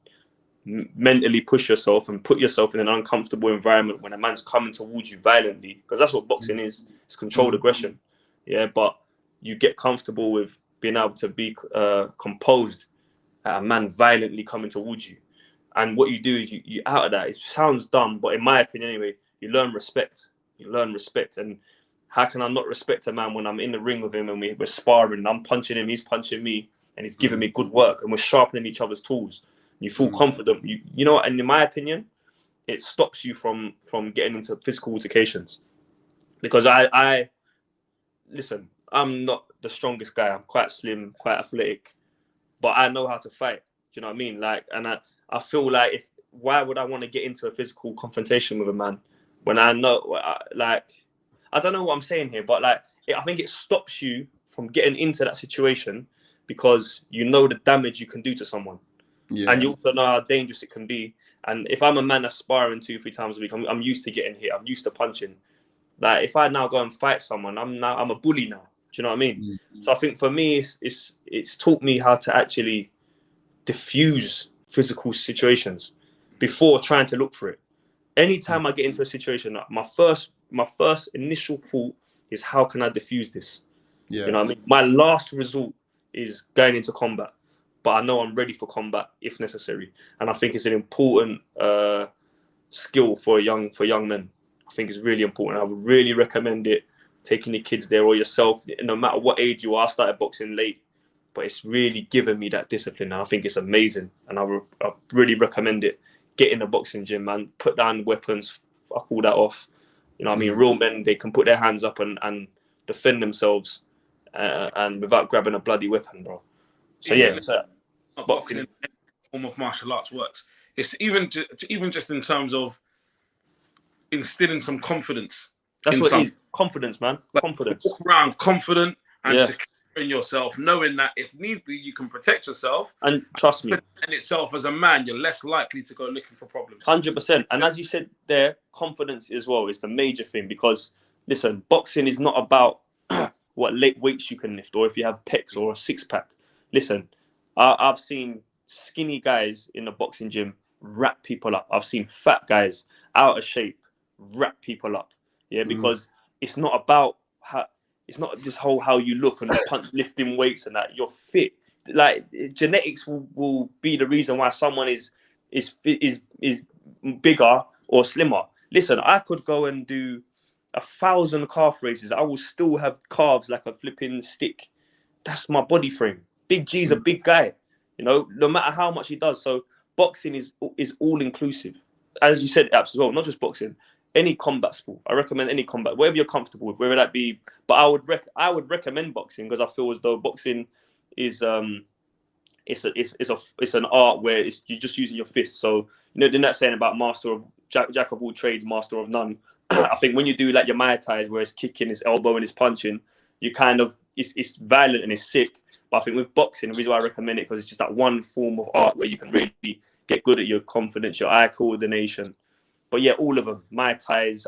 Speaker 4: mentally push yourself and put yourself in an uncomfortable environment when a man's coming towards you violently, because that's what boxing is. It's controlled aggression. Yeah, but you get comfortable with being able to be composed at a man violently coming towards you. And what you do is you out of that. It sounds dumb, but in my opinion anyway, you learn respect. And how can I not respect a man when I'm in the ring with him and we're sparring, I'm punching him, he's punching me, and he's giving me good work, and we're sharpening each other's tools. You feel confident. You know what? And in my opinion, it stops you from getting into physical altercations. Because I listen, I'm not the strongest guy. I'm quite slim, quite athletic, but I know how to fight. Do you know what I mean? Like, and I feel like why would I want to get into a physical confrontation with a man when I know, I don't know what I'm saying here, but like, I think it stops you from getting into that situation because you know the damage you can do to someone. Yeah. And you also know how dangerous it can be. And if I'm a man that's sparring 2-3 times a week, I'm used to getting hit. I'm used to punching. Like, if I now go and fight someone, I'm a bully now. Do you know what I mean? Mm-hmm. So I think for me, it's taught me how to actually diffuse physical situations before trying to look for it. Anytime I get into a situation, my first initial thought is, how can I diffuse this? Yeah. You know what I mean? My last resort is going into combat, but I know I'm ready for combat if necessary. And I think it's an important skill for young men. I think it's really important. I would really recommend it, taking the kids there or yourself, no matter what age you are. I started boxing late, but it's really given me that discipline. And I think it's amazing. And I really recommend it. Get in the boxing gym, man. Put down weapons. Fuck all that off. You know what I mean? Real men, they can put their hands up and defend themselves and without grabbing a bloody weapon, bro. So yeah,
Speaker 3: boxing in any form of martial arts works. It's even just in terms of instilling some confidence.
Speaker 4: That's what it is. Confidence, man. Like, confidence.
Speaker 3: Walk around confident and secure in yourself, knowing that if need be, you can protect yourself. And
Speaker 4: trust me,
Speaker 3: in itself as a man, you're less likely to go looking for problems.
Speaker 4: 100%. And as you said there, confidence as well is the major thing, because listen, boxing is not about what weights you can lift or if you have pecs or a six-pack. Listen, I've seen skinny guys in the boxing gym wrap people up. I've seen fat guys out of shape wrap people up. Yeah, because it's not about it's not this whole how you look and lifting weights and that. You're fit. Like, genetics will be the reason why someone is bigger or slimmer. Listen, I could go and do 1,000 calf raises. I will still have calves like a flipping stick. That's my body frame. Big G's a big guy, you know, no matter how much he does. So boxing is all inclusive. As you said, Abs, as well, not just boxing. Any combat sport. I recommend any combat, whatever you're comfortable with, whether that be. But I would recommend boxing because I feel as though boxing
Speaker 2: is it's an art where you're just using your fists. So they're not saying about master of jack of all trades, master of none. I think when you do like your Muay Thais, where it's kicking, it's elbowing, it's punching, you kind of it's violent and it's sick. But I think with boxing, the reason why I recommend it, because it's just that one form of art where you can really get good at your confidence, your eye coordination. But yeah, all of them, Muay Thais,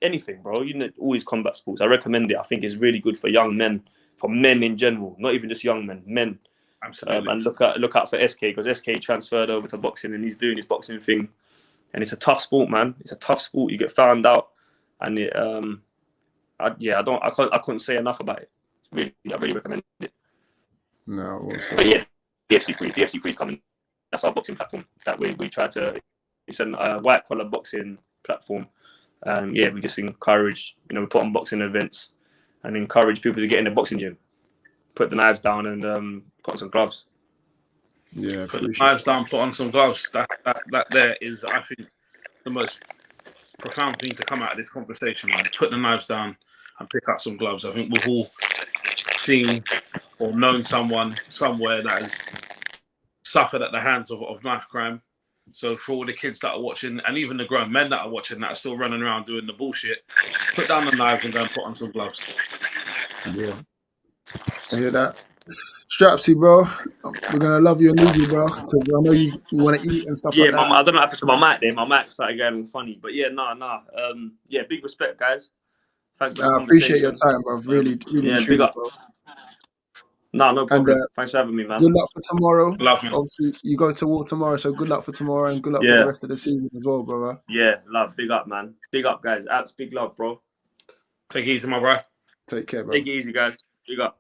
Speaker 2: anything, bro. All these combat sports. I recommend it. I think it's really good for young men, for men in general, not even just young men.
Speaker 3: Absolutely.
Speaker 2: And look out for SK, because SK transferred over to boxing and he's doing his boxing thing. And it's a tough sport, man. It's a tough sport. You get found out, and I couldn't say enough about it. I really recommend it.
Speaker 1: No, awesome.
Speaker 2: But yeah, the FC3 is coming. That's our boxing platform. That we try to. It's a white collar boxing platform. Yeah, we just encourage. We put on boxing events and encourage people to get in the boxing gym, put the knives down, and put on some gloves.
Speaker 1: Yeah,
Speaker 3: put the knives down, put on some gloves. That there is, I think, the most profound thing to come out of this conversation, man. Put the knives down and pick up some gloves. I think we've all seen or known someone somewhere that has suffered at the hands of knife crime. So for all the kids that are watching, and even the grown men that are watching that are still running around doing the bullshit, put down the knives and go and put on some gloves.
Speaker 1: Yeah. I hear that. Strapsy, bro. We're gonna love you and leave you, bro, because I know you want to eat and stuff like that.
Speaker 2: I don't know what happened to my mic there. My mic started going funny, but yeah, yeah, big respect, guys. Thanks for the
Speaker 1: I appreciate your time, bro. Really,
Speaker 2: yeah,
Speaker 1: truly,
Speaker 2: big up.
Speaker 1: bro.
Speaker 2: No problem.
Speaker 1: And
Speaker 2: thanks for having me, man.
Speaker 1: good luck for tomorrow.
Speaker 3: Love you.
Speaker 1: Obviously, you go to war tomorrow, so good luck for tomorrow and good luck for the rest of the season as well, brother.
Speaker 2: Yeah, love. Big up, man. Big up, guys. Abs, big love, bro.
Speaker 3: Take it easy, my bro.
Speaker 1: Take care, bro.
Speaker 2: Take it easy, guys. Big up.